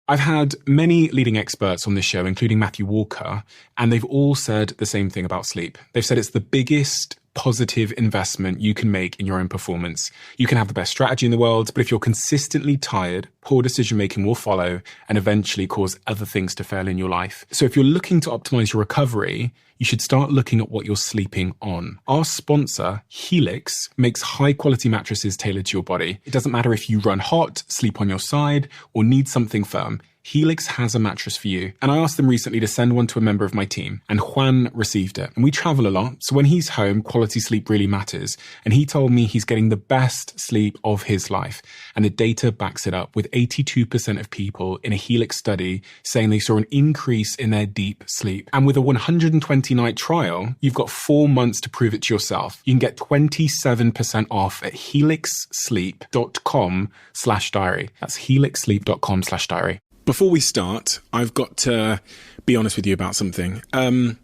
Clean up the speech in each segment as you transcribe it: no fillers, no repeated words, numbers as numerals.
I've had many leading experts on this show, including Matthew Walker, and they've all said the same thing about sleep. They've said it's the biggest positive investment you can make in your own performance. You can have the best strategy in the world, but if you're consistently tired, poor decision-making will follow and eventually cause other things to fail in your life. So if you're looking to optimize your recovery, you should start looking at what you're sleeping on. Our sponsor, Helix, makes high-quality mattresses tailored to your body. It doesn't matter if you run hot, sleep on your side, or need something firm. Helix has a mattress for you. And I asked them recently to send one to a member of my team, and Juan received it. And we travel a lot, so when he's home, quality sleep really matters. And he told me he's getting the best sleep of his life. And the data backs it up, with 82% of people in a Helix study saying they saw an increase in their deep sleep. And with a 120-night trial, you've got 4 months to prove it to yourself. You can get 27% off at helixsleep.com/diary. That's helixsleep.com/diary. Before we start, I've got to be honest with you about something. When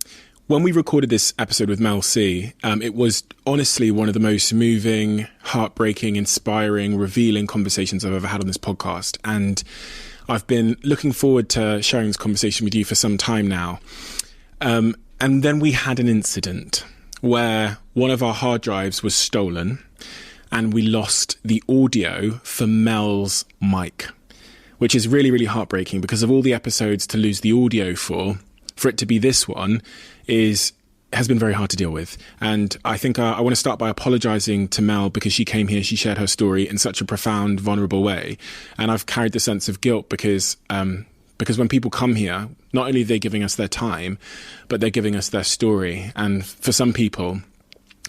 we recorded this episode with Mel C, it was honestly one of the most moving, heartbreaking, inspiring, revealing conversations I've ever had on this podcast. And I've been looking forward to sharing this conversation with you for some time now. And then we had an incident where one of our hard drives was stolen and we lost the audio for Mel's mic, which is really, really heartbreaking because of all the episodes to lose the audio for it to be this one has been very hard to deal with. And I think I want to start by apologizing to Mel because she came here, she shared her story in such a profound, vulnerable way. And I've carried the sense of guilt because when people come here, not only are they giving us their time, but they're giving us their story. And for some people,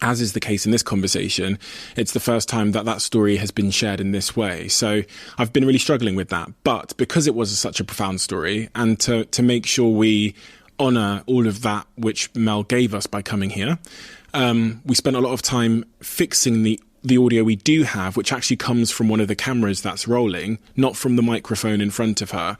as is the case in this conversation, it's the first time that story has been shared in this way. So I've been really struggling with that. But because it was such a profound story, and to make sure we honour all of that which Mel gave us by coming here, we spent a lot of time fixing the audio we do have, which actually comes from one of the cameras that's rolling, not from the microphone in front of her.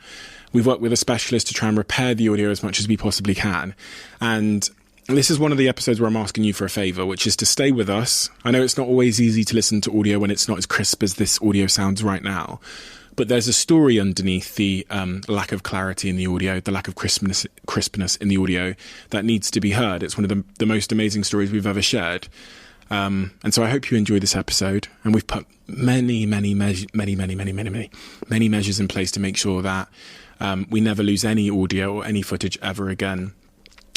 We've worked with a specialist to try and repair the audio as much as we possibly can. And this is one of the episodes where I'm asking you for a favour, which is to stay with us. I know it's not always easy to listen to audio when it's not as crisp as this audio sounds right now, but there's a story underneath the lack of clarity in the audio, the lack of crispness in the audio that needs to be heard. It's one of the most amazing stories we've ever shared. And so I hope you enjoy this episode. And we've put many measures in place to make sure that we never lose any audio or any footage ever again.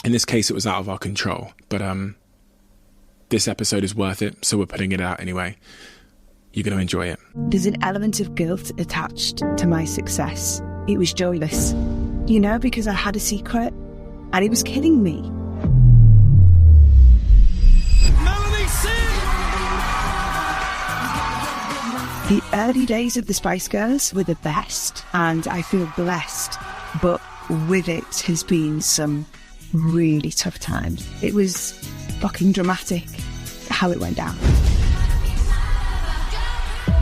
In this case, it was out of our control, but this episode is worth it, so we're putting it out anyway. You're going to enjoy it. There's an element of guilt attached to my success. It was joyless, because I had a secret, and it was killing me. Mel C! The early days of the Spice Girls were the best, and I feel blessed, but with it has been some really tough times. It was fucking dramatic how it went down.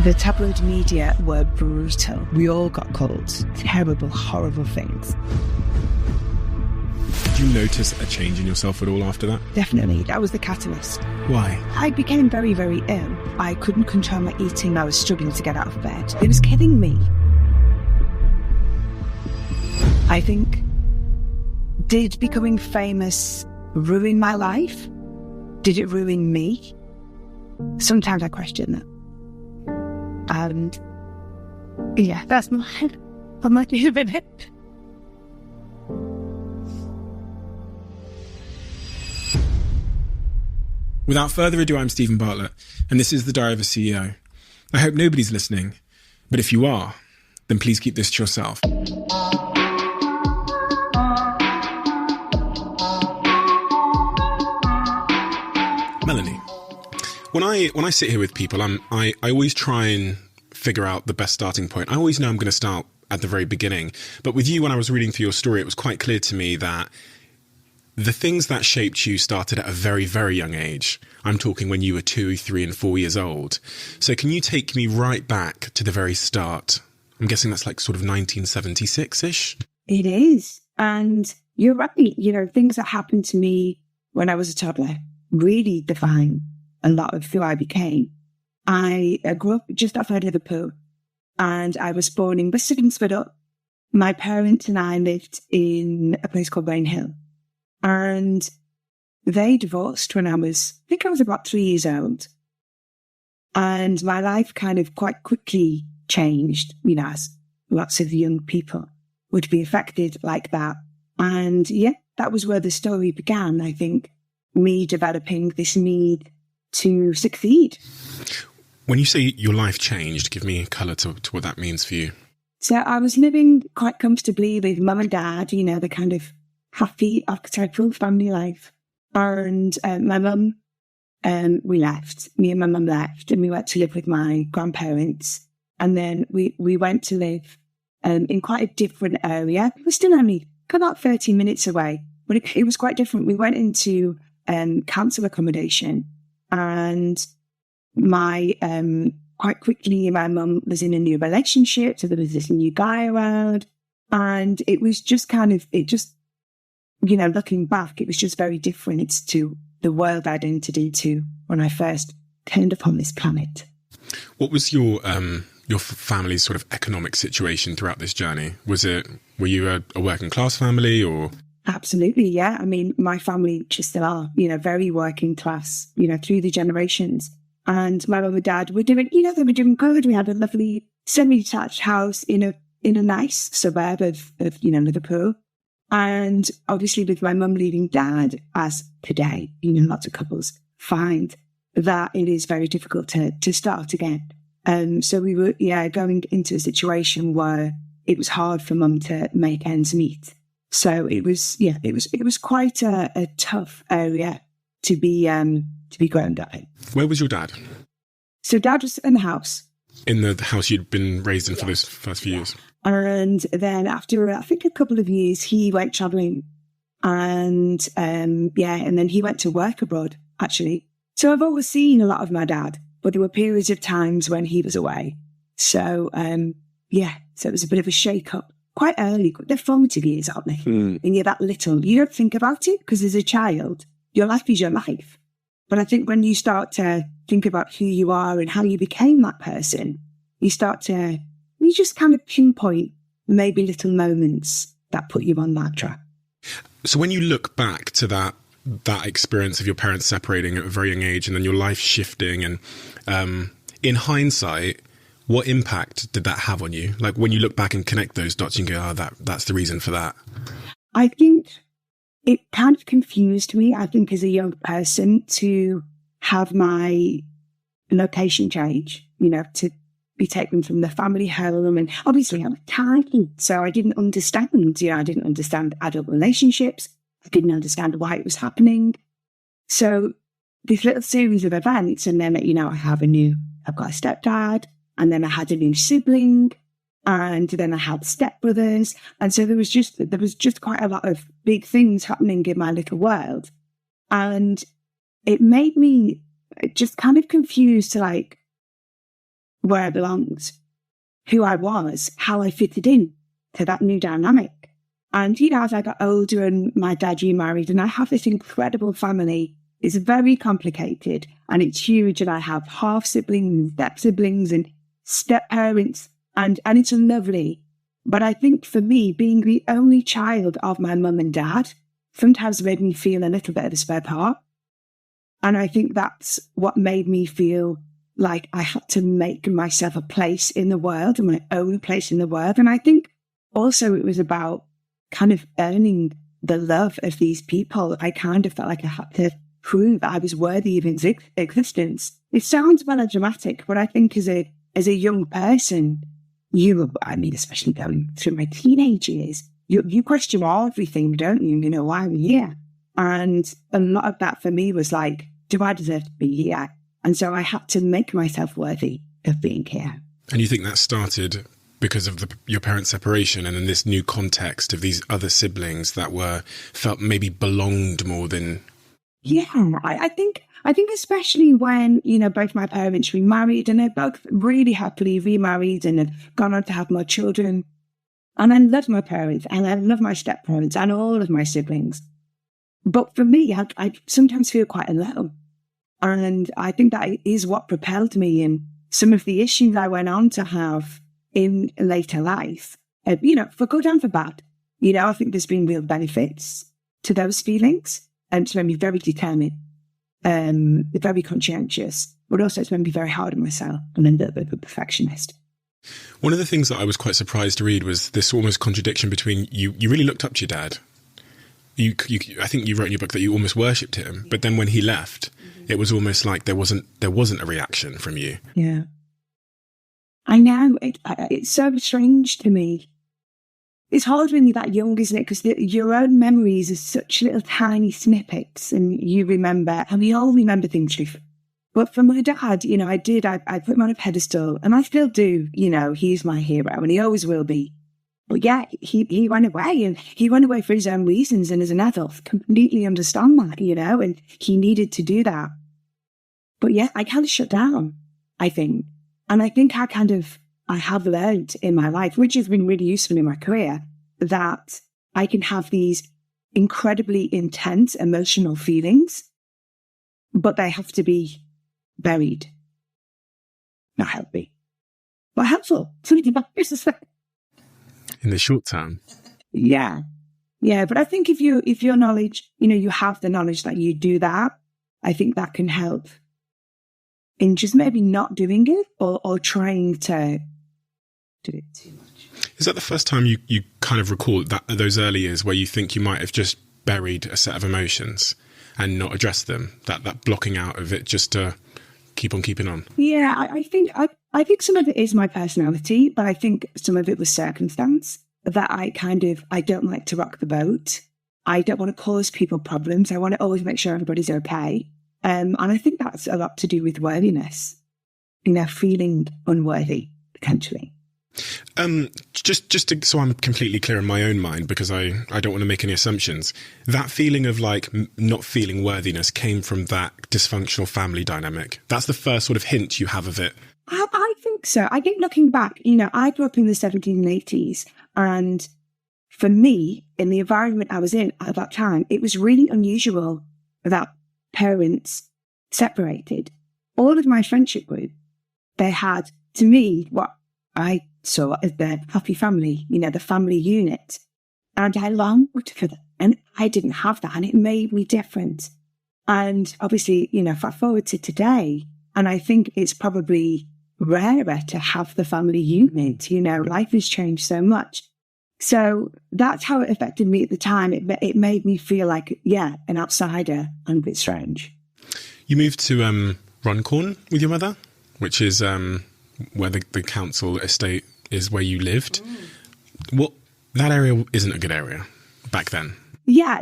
The tabloid media were brutal. We all got called terrible, horrible things. Did you notice a change in yourself at all after that? Definitely. That was the catalyst. Why? I became very, very ill. I couldn't control my eating. I was struggling to get out of bed. It was killing me. I think, did becoming famous ruin my life? Did it ruin me? Sometimes I question that. And yeah, that's my view of it. Without further ado, I'm Stephen Bartlett, and this is The Diary of a CEO. I hope nobody's listening, but if you are, then please keep this to yourself. Melanie, when I sit here with people, I always try and figure out the best starting point. I always know I'm going to start at the very beginning. But with you, when I was reading through your story, it was quite clear to me that the things that shaped you started at a very, very young age. I'm talking when you were 2, 3, and 4 years old. So can you take me right back to the very start? I'm guessing that's like sort of 1976-ish? It is. And you're right. Things that happened to me when I was a toddler really define a lot of who I became. I grew up just outside Liverpool, and I was born in West Spiddle, my parents and I lived in a place called Rain Hill, and they divorced when I think I was about 3 years old. And my life kind of quite quickly changed, as lots of young people would be affected like that. And yeah, that was where the story began, I think, me developing this need to succeed. When you say your life changed, give me colour to what that means for you. So I was living quite comfortably with mum and dad, the kind of happy archetypal family life. And my mum, me and my mum left, and we went to live with my grandparents. And then we went to live in quite a different area. It was still only about 30 minutes away, but it was quite different. We went into council accommodation, and quite quickly, my mum was in a new relationship, so there was this new guy around, and it was just looking back, it was just very different to the world I'd entered into when I first turned upon this planet. What was your family's sort of economic situation throughout this journey? Were you a working class family, or? Absolutely, yeah. I mean, my family just still are, very working class, through the generations. And my mum and dad were doing, they were doing good. We had a lovely semi-detached house in a nice suburb of Liverpool. And obviously with my mum leaving dad, as today, lots of couples find that it is very difficult to start again. So we were, going into a situation where it was hard for mum to make ends meet. So it was quite a tough area to be grown up in. Where was your dad? So dad was in the house. In the house you'd been raised in for those first few years? And then after, I think, a couple of years, he went travelling. And and then he went to work abroad, actually. So I've always seen a lot of my dad, but there were periods of times when he was away. So, so it was a bit of a shake-up quite early. They're formative years, aren't they? And you're that little. You don't think about it, because as a child, your life is your life. But I think when you start to think about who you are and how you became that person, you just kind of pinpoint maybe little moments that put you on that track. So when you look back to that experience of your parents separating at a very young age and then your life shifting, and in hindsight, what impact did that have on you? Like when you look back and connect those dots, you can go, that's the reason for that. I think it kind of confused me, I think, as a young person, to have my location change, to be taken from the family home. And obviously I was tiny, so I didn't understand, I didn't understand adult relationships. I didn't understand why it was happening. So this little series of events, and then, I've got a stepdad, and then I had a new sibling, and then I had stepbrothers. And so there was just quite a lot of big things happening in my little world. And it made me just kind of confused to where I belonged, who I was, how I fitted in to that new dynamic. And, as I got older and my dad remarried, and I have this incredible family, it's very complicated and it's huge. And I have half siblings, step siblings and step parents. And it's lovely. But I think for me, being the only child of my mum and dad sometimes made me feel a little bit of a spare part. And I think that's what made me feel like I had to make myself a place in the world, and my own place in the world. And I think also it was about kind of earning the love of these people. I kind of felt like I had to prove that I was worthy of existence. It sounds melodramatic, but I think as a young person, especially going through my teenage years, you question everything, don't you? Why I'm here. And a lot of that for me was like, do I deserve to be here? And so I had to make myself worthy of being here. And you think that started because of your parents' separation, and in this new context of these other siblings that felt maybe belonged more than... Yeah, I think especially when, both my parents remarried, and they're both really happily remarried and have gone on to have more children. And I love my parents, and I love my step-parents and all of my siblings. But for me, I sometimes feel quite alone. And I think that is what propelled me in some of the issues I went on to have in later life. for good and for bad. I think there's been real benefits to those feelings. And it's made me very determined, very conscientious, but also it's made me very hard on myself and a little bit of a perfectionist. One of the things that I was quite surprised to read was this almost contradiction between you really looked up to your dad. I think you wrote in your book that you almost worshipped him, but then when he left, it was almost like there wasn't a reaction from you. Yeah. I know. It's so strange to me. It's hard when you're that young, isn't it? Because your own memories are such little tiny snippets and you remember, and we all remember things. But for my dad, I put him on a pedestal and I still do, he's my hero and he always will be. But yeah, he went away and he went away for his own reasons. And as an adult, completely understand that, and he needed to do that. But yeah, I kind of shut down, I think. And I think I have learned in my life, which has been really useful in my career, that I can have these incredibly intense emotional feelings, but they have to be buried. Not healthy, but helpful. In the short term. Yeah. Yeah. But I think if your knowledge, you have the knowledge that you do that, I think that can help in just maybe not doing it or trying to do it too much. Is that the first time you kind of recall those early years where you think you might have just buried a set of emotions and not addressed them? That blocking out of it just to keep on keeping on? Yeah, I think some of it is my personality, but I think some of it was circumstance that I don't like to rock the boat. I don't want to cause people problems. I want to always make sure everybody's okay. And I think that's a lot to do with worthiness, feeling unworthy, potentially. So I'm completely clear in my own mind, because I don't want to make any assumptions. That feeling of like not feeling worthiness came from that dysfunctional family dynamic. That's the first sort of hint you have of it. I think so. I think looking back, I grew up in the 70s and 80s, and for me, in the environment I was in at that time, it was really unusual that parents separated. All of my friendship group, they had, to me, what I saw as the happy family, the family unit. And I longed for that. And I didn't have that. And it made me different. And obviously, fast forward to today, and I think it's probably rarer to have the family unit. Life has changed so much. So that's how it affected me at the time. It made me feel like, an outsider and a bit strange. You moved to Runcorn with your mother, which is where the council estate is where you lived. That area isn't a good area back then. Yeah,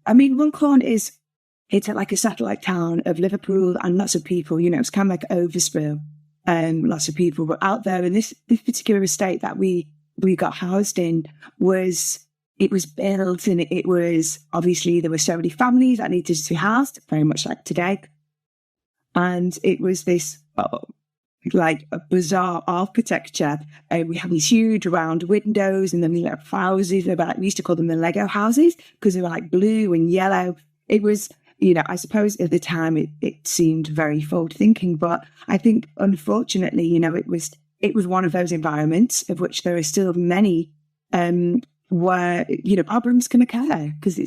Runcorn it's like a satellite town of Liverpool, and lots of people, it's kind of like Overspill, and lots of people were out there. And this particular estate that we got housed in was built, and it was, obviously there were so many families that needed to be housed, very much like today. And it was this, like a bizarre architecture. We had these huge round windows, and then we had houses. We used to call them the Lego houses because they were like blue and yellow. It was, I suppose at the time it seemed very forward thinking, but I think unfortunately, it was one of those environments of which there are still many where problems can occur because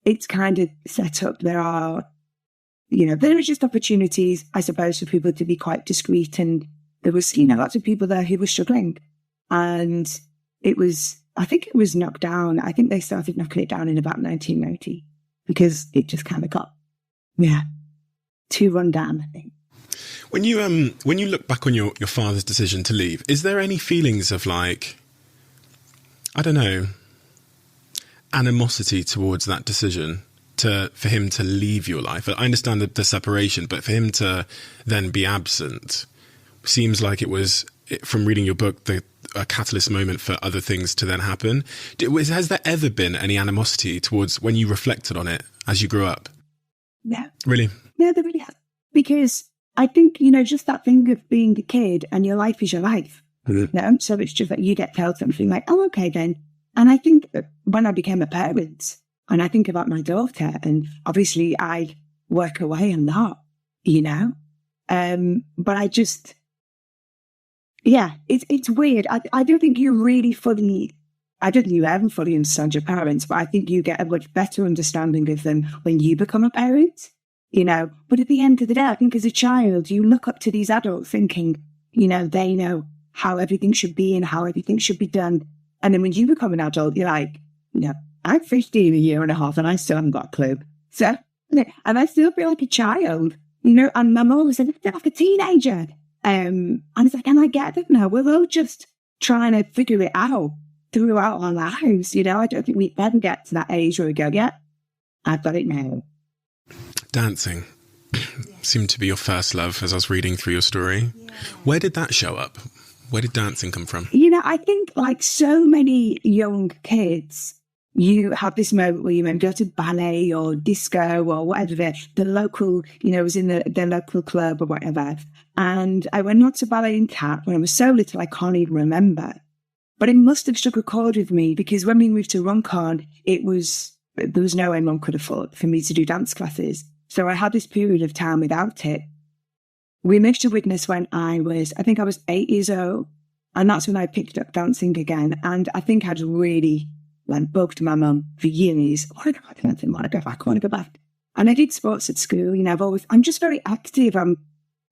it's kind of set up. There are just opportunities, I suppose, for people to be quite discreet. And there was, lots of people there who were struggling. And I think it was knocked down. I think they started knocking it down in about 1990 because it just kind of got, too run down, I think. When you look back on your father's decision to leave, is there any feelings of like, I don't know, animosity towards that decision? For him to leave your life? I understand the separation, but for him to then be absent seems like it was, from reading your book, a catalyst moment for other things to then happen. Has there ever been any animosity towards when you reflected on it as you grew up? No. Really? No, there really has. Because I think, just that thing of being a kid and your life is your life. Mm-hmm. So it's just that you get told something like, oh, okay then. And I think that when I became a parent, and I think about my daughter, and obviously I work away on that, but Yeah, it's weird. I don't think you really fully, I don't think you ever fully understand your parents, but I think you get a much better understanding of them when you become a parent, you know. But at the end of the day, I think as a child, you look up to these adults thinking, you know, they know how everything should be and how everything should be done. And then when you become an adult, you're like, you know, I'm 15 a year and a half and I still haven't got a clue. So, and I still feel like a child, you know, and my mum was like a teenager. And it's like, and I get it now. We're all just trying to figure it out throughout our lives. You know, I don't think we ever get to that age where we go, yeah, I've got it now. Dancing seemed to be your first love as I was reading through your story. Yeah. Where did that show up? Where did dancing come from? You know, I think like so many young kids, you have this moment where you maybe go to ballet or disco or whatever, the local, you know, was in the local club or whatever. And I went on to ballet in Cat when I was so little I can't even remember. But it must have struck a chord with me because when we moved to Runcorn, there was no way Mum could afford for me to do dance classes. So I had this period of time without it. We moved to Widnes when I think I was 8 years old. And that's when I picked up dancing again. And I think I'd really bugged my mum for years. I want to go back to dancing, I want to go back. And I did sports at school. You know, I'm just very active.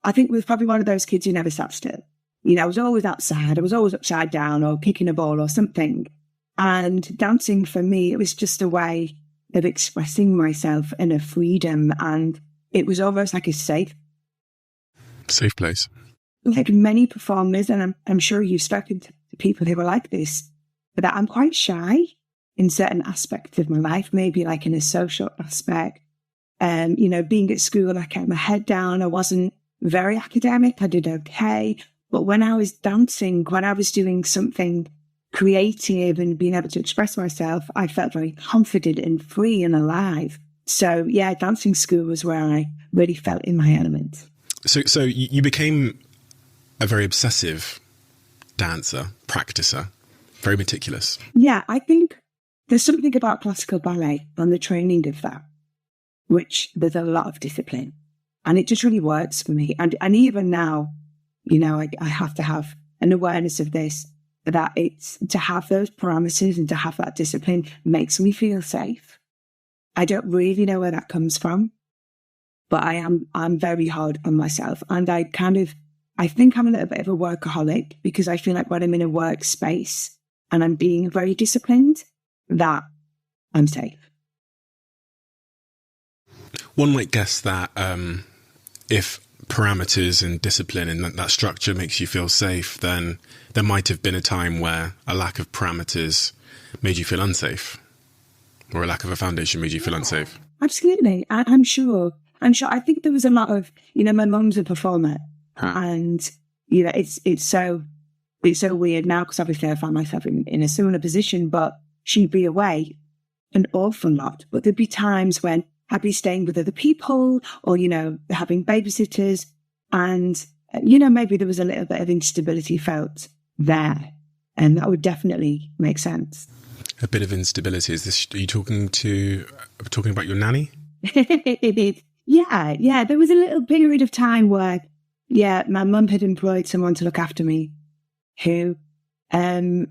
I think was probably one of those kids who never sat still. You know, I was always outside. I was always upside down or kicking a ball or something. And dancing for me, it was just a way of expressing myself and a freedom. And it was almost like a safe place. Like many performers, and I'm sure you've spoken to people who are like this, but that I'm quite shy in certain aspects of my life, maybe like in a social aspect. You know, being at school, I kept my head down. I wasn't very academic. I did okay. But when I was dancing, when I was doing something creative and being able to express myself, I felt very confident and free and alive. So yeah, dancing school was where I really felt in my element. So you became a very obsessive dancer, practicer, very meticulous. Yeah, I think there's something about classical ballet and the training of that, which there's a lot of discipline. And it just really works for me. And even now, you know, I have to have an awareness of this, that it's to have those parameters and to have that discipline makes me feel safe. I don't really know where that comes from, but I'm very hard on myself. And I think I'm a little bit of a workaholic because I feel like when I'm in a workspace and I'm being very disciplined, that I'm safe. One might guess that if parameters and discipline and that structure makes you feel safe, then there might have been a time where a lack of parameters made you feel unsafe, or a lack of a foundation made you feel unsafe. Absolutely. I'm sure. I think there was a lot of, you know, my mum's a performer, and, you know, it's so weird now because obviously I find myself in a similar position, but she'd be away an awful lot. But there'd be times when I'd be staying with other people or, you know, having babysitters, and, you know, maybe there was a little bit of instability felt there, and that would definitely make sense. A bit of instability. Are you talking about your nanny? Yeah. There was a little period of time where, yeah, my mum had employed someone to look after me who, you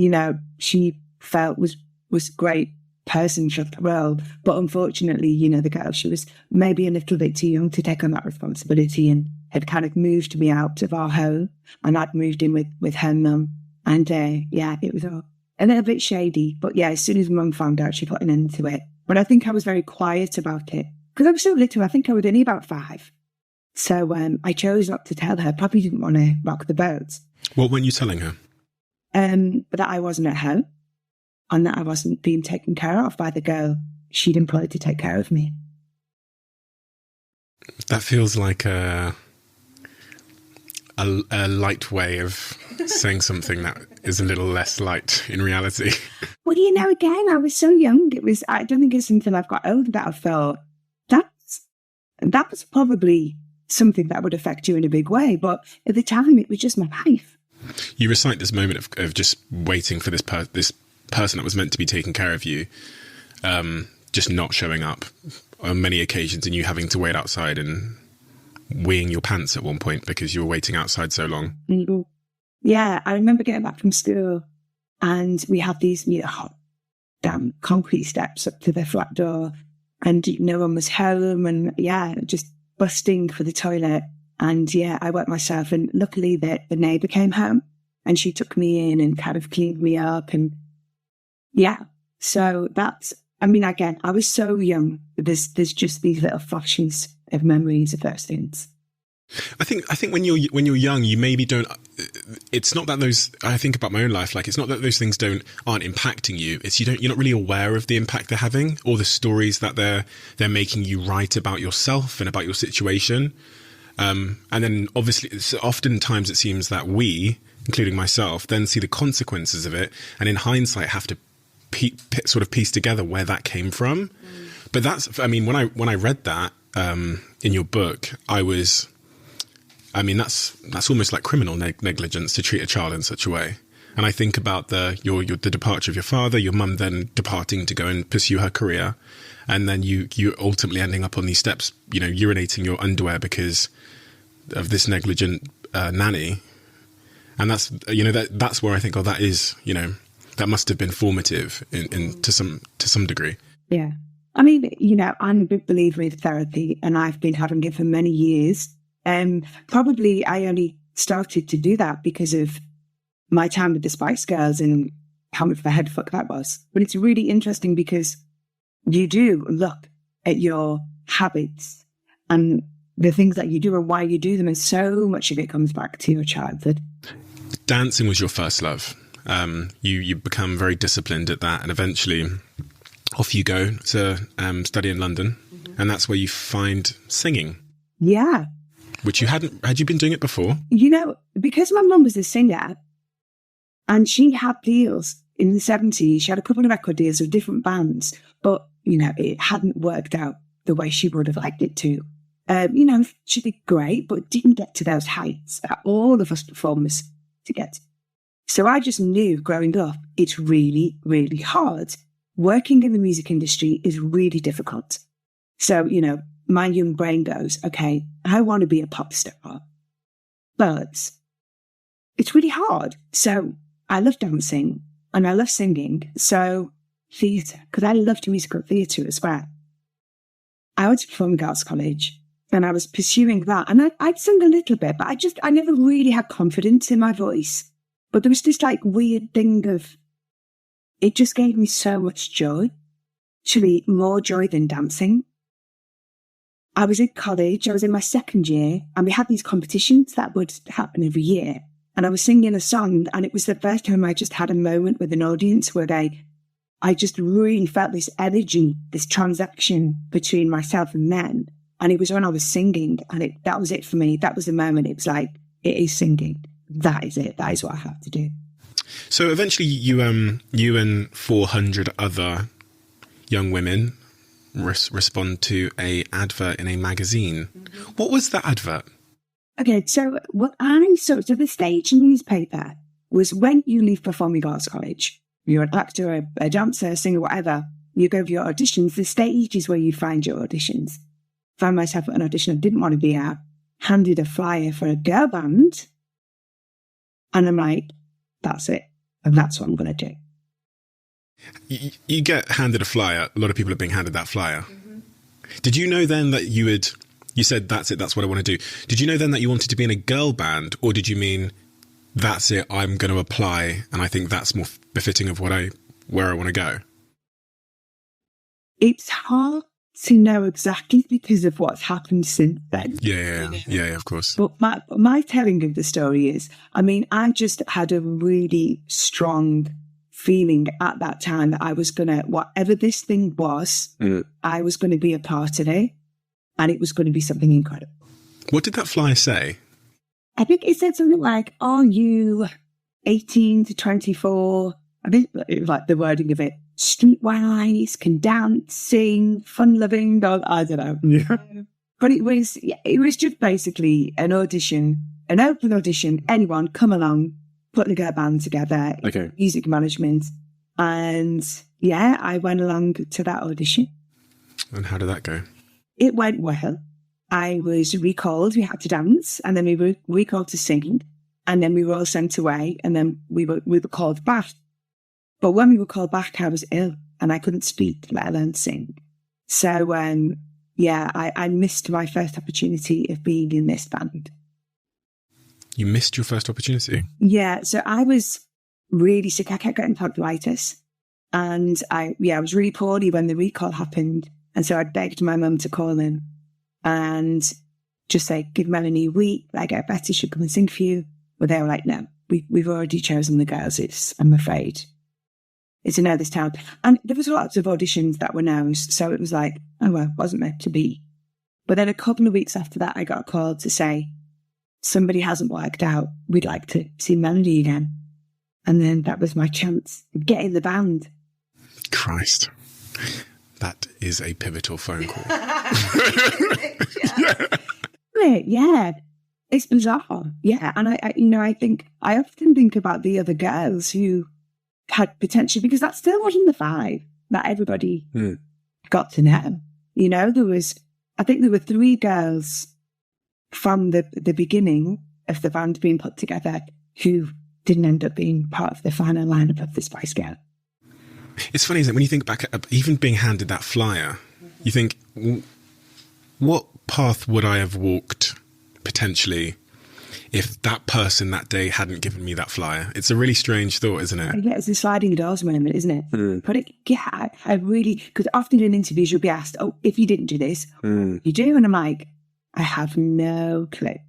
know, she felt was a great person for the role. But unfortunately, you know, the girl, she was maybe a little bit too young to take on that responsibility and had kind of moved me out of our home. And I'd moved in with her mum. And yeah, it was all a little bit shady. But yeah, as soon as mum found out, she put an end to it. But I think I was very quiet about it because I was so little. I think I was only about 5. So I chose not to tell her. Probably didn't want to rock the boat. What weren't you telling her? That I wasn't at home and that I wasn't being taken care of by the girl she'd employed to take care of me. That feels like a light way of saying something that is a little less light in reality. Well, you know, again, I was so young. I don't think it's until I've got older that I felt that was probably something that would affect you in a big way. But at the time, it was just my life. You recite this moment of just waiting for this person that was meant to be taking care of you, just not showing up on many occasions, and you having to wait outside and weeing your pants at one point because you were waiting outside so long. Mm-hmm. Yeah, I remember getting back from school and we had these hot, damn concrete steps up to the flat door and no one was home and just busting for the toilet. And I wet myself and luckily the neighbour came home and she took me in and kind of cleaned me up. And so again, I was so young. There's just these little flashes of memories of those things. I think when you're young, you maybe don't. It's not that those. I think about my own life. Like, it's not that those things aren't impacting you. It's you're not really aware of the impact they're having or the stories that they're making you write about yourself and about your situation. And then obviously, oftentimes it seems that we, including myself, then see the consequences of it, and in hindsight have to sort of piece together where that came from. But that's. I mean, when I read that in your book, that's almost like criminal negligence to treat a child in such a way. And I think about the departure of your father, your mum then departing to go and pursue her career, and then you ultimately ending up on these steps, urinating your underwear because of this negligent nanny. And that's where I think, that is, that must have been formative to some degree. Yeah, I mean, I'm a big believer in therapy, and I've been having it for many years. Probably I only started to do that because of my time with the Spice Girls and how much of a head fuck that was. But it's really interesting because you do look at your habits and the things that you do and why you do them, and so much of it comes back to your childhood. Dancing was your first love. You become very disciplined at that, and eventually off you go to study in London, and that's where you find singing. Yeah. Which had you been doing it before? Because my mum was a singer and she had deals in the 70s, she had a couple of record deals with different bands, but, it hadn't worked out the way she would have liked it to. She did great, but didn't get to those heights that all of us performers to get to. So I just knew growing up, it's really, really hard. Working in the music industry is really difficult. So, my young brain goes, okay, I want to be a pop star, but it's really hard. So I love dancing and I love singing. So theatre, because I loved musical theatre as well. I went to Performing Arts College and I was pursuing that. And I'd sung a little bit, but I never really had confidence in my voice. But there was this weird thing of, it just gave me so much joy, actually more joy than dancing. I was in college, I was in my second year, and we had these competitions that would happen every year. And I was singing a song, and it was the first time I just had a moment with an audience where I just really felt this energy, this transaction between myself and them. And it was when I was singing, and that was it for me. That was the moment. It was like, it is singing. That is it. That is what I have to do. So eventually you and 400 other young women respond to a advert in a magazine. Mm-hmm. What was that advert? Okay, so the stage newspaper was when you leave Performing Arts College, you're an actor, a dancer, a singer, whatever, you go for your auditions. The stage is where you find your auditions. Found myself at an audition I didn't want to be at, handed a flyer for a girl band, and I'm like, that's it, and that's what I'm going to do. You get handed a flyer. A lot of people are being handed that flyer. Mm-hmm. Did you know then that you said, that's it, that's what I want to do. Did you know then that you wanted to be in a girl band, or did you mean, that's it, I'm going to apply, and I think that's more befitting of where I want to go? It's hard to know exactly because of what's happened since then. Yeah, of course. But my telling of the story is, I just had a really strong feeling at that time that I was going to, whatever this thing was, I was going to be a part of it, and it was going to be something incredible. What did that flyer say? I think it said something like, are you 18 to 24? I think it was like the wording of it, streetwise, can dance, sing, fun-loving, I don't know. Yeah. But it was just basically an audition, an open audition, anyone come along, put the girl band together, okay. Music management. And I went along to that audition. And how did that go? It went well. I was recalled. We had to dance, and then we were recalled to sing, and then we were all sent away, and then we were called back. But when we were called back, I was ill and I couldn't speak, let alone sing. So, I missed my first opportunity of being in this band. You missed your first opportunity? Yeah. So I was really sick. I kept getting tonsillitis, and I was really poorly when the recall happened. And so I begged my mum to call in and just say, give Melanie a week. I get better, she'll come and sing for you. But they were like, no, we've already chosen the girls. I'm afraid it's a no this time. And there was lots of auditions that were no's. So it was like, oh, well, it wasn't meant to be. But then a couple of weeks after that, I got a call to say, somebody hasn't worked out. We'd like to see Melanie again. And then that was my chance to get in the band. Christ. That is a pivotal phone call. Yeah. It's bizarre. Yeah. And I often think about the other girls who had potential, because that still wasn't the five that everybody got to know. I think there were 3 girls from the beginning of the band being put together who didn't end up being part of the final lineup of the Spice Girl. It's funny, isn't it? When you think back at even being handed that flyer, you think, what path would I have walked potentially if that person that day hadn't given me that flyer? It's a really strange thought, isn't it? Yeah, it's a sliding doors moment, isn't it? But I really, because often in interviews you'll be asked, oh, if you didn't do this, you do? And I'm like, I have no clue.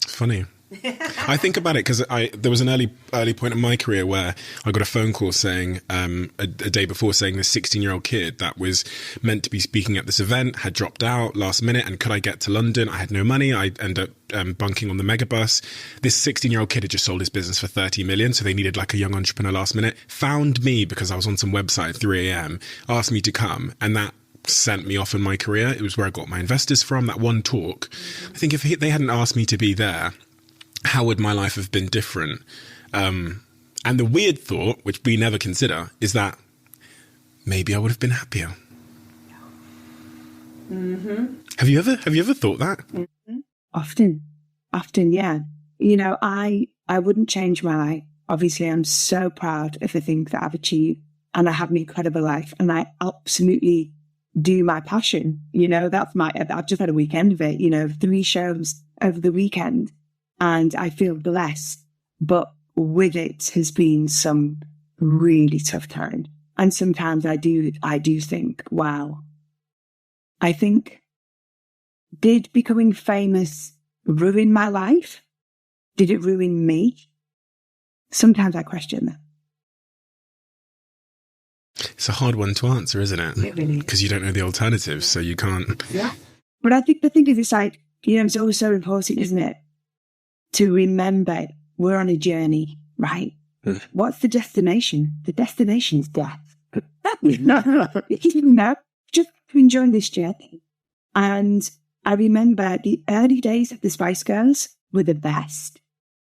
It's funny. I think about it because there was an early point in my career where I got a phone call saying a day before saying this 16-year-old kid that was meant to be speaking at this event had dropped out last minute, and could I get to London? I had no money. I ended up bunking on the megabus. This 16-year-old kid had just sold his business for 30 million, so they needed like a young entrepreneur last minute. Found me because I was on some website at 3 a.m, asked me to come, and that sent me off in my career. It was where I got my investors from, that one talk. I think if they hadn't asked me to be there, how would my life have been different? And the weird thought, which we never consider, is that maybe I would have been happier. Mm-hmm. Have you ever thought that? Mm-hmm. Often, yeah. I wouldn't change my life. Obviously, I'm so proud of the things that I've achieved, and I have an incredible life, and I absolutely do my passion. I've just had a weekend of it, 3 shows over the weekend. And I feel blessed, but with it has been some really tough times. And sometimes I do think, wow, I think, did becoming famous ruin my life? Did it ruin me? Sometimes I question that. It's a hard one to answer, isn't it? It really is. Because you don't know the alternatives, so you can't. Yeah. But I think the thing is, it's like, it's always so important, isn't it? To remember we're on a journey, right? What's the destination? The destination is death. Just to enjoy this journey. And I remember the early days of the Spice Girls were the best.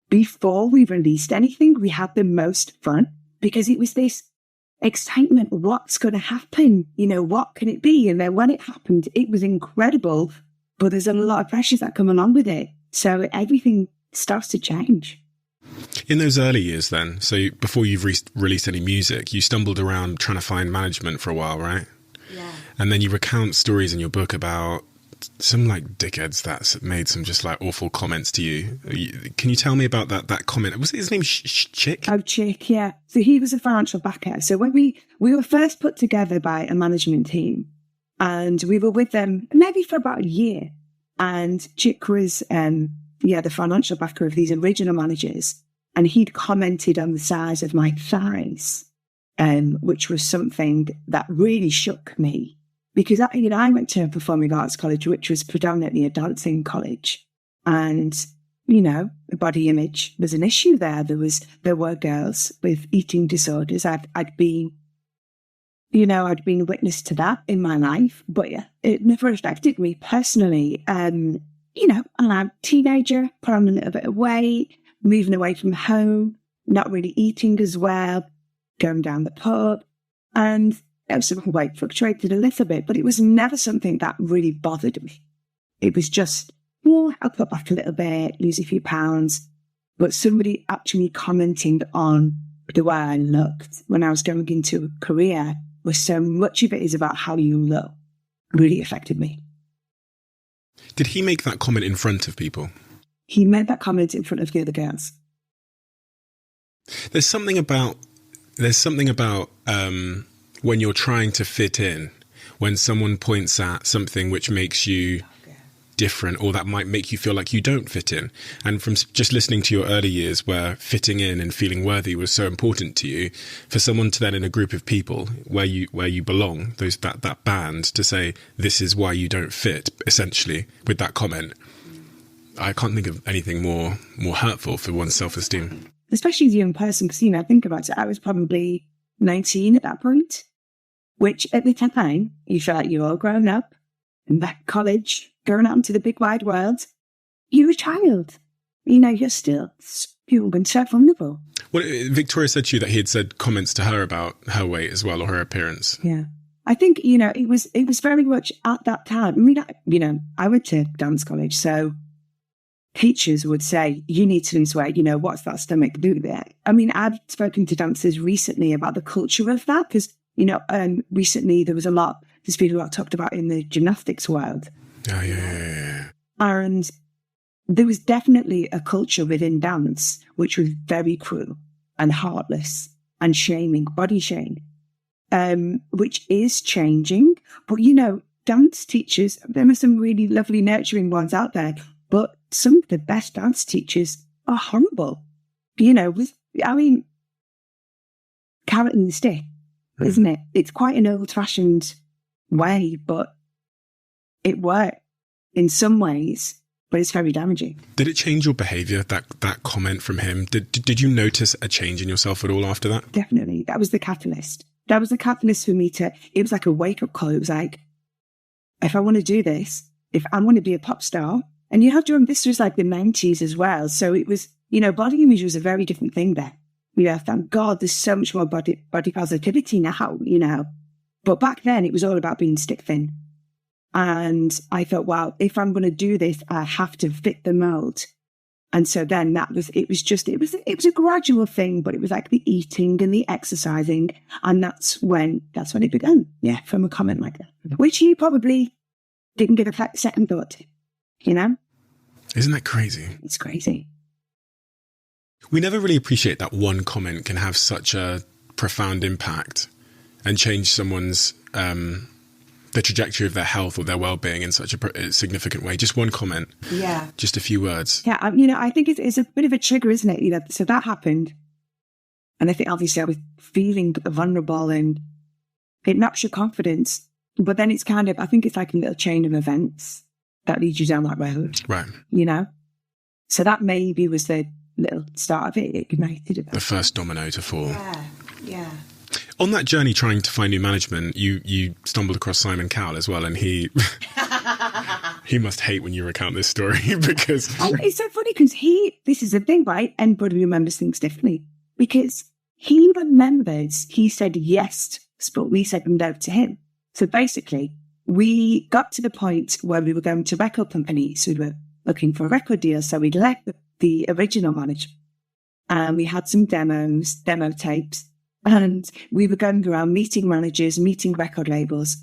Before we released anything, we had the most fun because it was this excitement. What's going to happen? What can it be? And then when it happened, it was incredible, but there's a lot of pressures that come along with it. So everything starts to change. In those early years then, so before you've released any music, you stumbled around trying to find management for a while, right? Yeah. And then you recount stories in your book about some like dickheads that made some just like awful comments to you. Can you tell me about that comment? Was his name Chick? Oh, Chick, yeah. So he was a financial backer. So when we were first put together by a management team, and we were with them maybe for about a year, and Chick was the financial backer of these original managers. And he'd commented on the size of my thighs, which was something that really shook me. Because I went to a performing arts college, which was predominantly a dancing college. And, body image was an issue there. There were girls with eating disorders. I'd been witness to that in my life, but yeah, it never affected me personally. And I'm a teenager, put on a little bit of weight, moving away from home, not really eating as well, going down the pub. And some weight fluctuated a little bit, but it was never something that really bothered me. It was just, well, I'll put back a little bit, lose a few pounds. But somebody actually commenting on the way I looked when I was going into a career, was so much of it is about how you look, really affected me. Did he make that comment in front of people? He made that comment in front of the other girls. There's something about when you're trying to fit in, when someone points at something which makes you different, or that might make you feel like you don't fit in. And from just listening to your early years where fitting in and feeling worthy was so important to you, for someone to then in a group of people where you belong, that band, to say this is why you don't fit, essentially, with that comment, I can't think of anything more hurtful for one's self-esteem. Especially as a young person, because, think about it, I was probably 19 at that point, which at the time, you feel like you're all grown up, and back at college, going out into the big wide world. You're a child. You're still young and so vulnerable. Well, Victoria said to you that he had said comments to her about her weight as well, or her appearance. Yeah. I think, it was very much at that time. I went to dance college, so teachers would say, you need to lose weight, what's that stomach do there? I've spoken to dancers recently about the culture of that, because, recently there's been a lot talked about in the gymnastics world. Oh, yeah. And there was definitely a culture within dance which was very cruel and heartless and shaming, body shaming, which is changing. But, dance teachers, there are some really lovely, nurturing ones out there, but some of the best dance teachers are horrible. Carrot and the stick, isn't it? It's quite an old-fashioned way, but it worked in some ways, but it's very damaging. Did it change your behaviour, that comment from him? Did you notice a change in yourself at all after that? Definitely. That was the catalyst. That was the catalyst for me it was like a wake-up call. It was like, if I want to do this, if I want to be a pop star, and you have to remember, this was like the 90s as well. So it was, body image was a very different thing then. Thank God there's so much more body positivity now, But back then it was all about being stick thin. And I thought, wow, if I'm going to do this, I have to fit the mold. And so then it was a gradual thing, but it was like the eating and the exercising. And that's when it began. Yeah. From a comment like that, which he probably didn't give a second thought to, Isn't that crazy? It's crazy. We never really appreciate that one comment can have such a profound impact and change someone's, the trajectory of their health or their well-being in such a significant way. Just one comment. Yeah. Just a few words. Yeah. I think it's a bit of a trigger, isn't it? So that happened. And I think obviously I was feeling vulnerable and it knocks your confidence. But then it's I think it's like a little chain of events that leads you down that road. Right. So that maybe was the little start of it. It ignited it. The first domino to fall. Yeah. On that journey trying to find new management, you stumbled across Simon Cowell as well, and he must hate when you recount this story because... It's so funny because this is the thing, right? Everybody remembers things differently because he said yes, but we said no to him. So basically, we got to the point where we were going to record companies. We were looking for a record deal, so we left the original management and we had some demo tapes. And we were going around meeting managers, meeting record labels,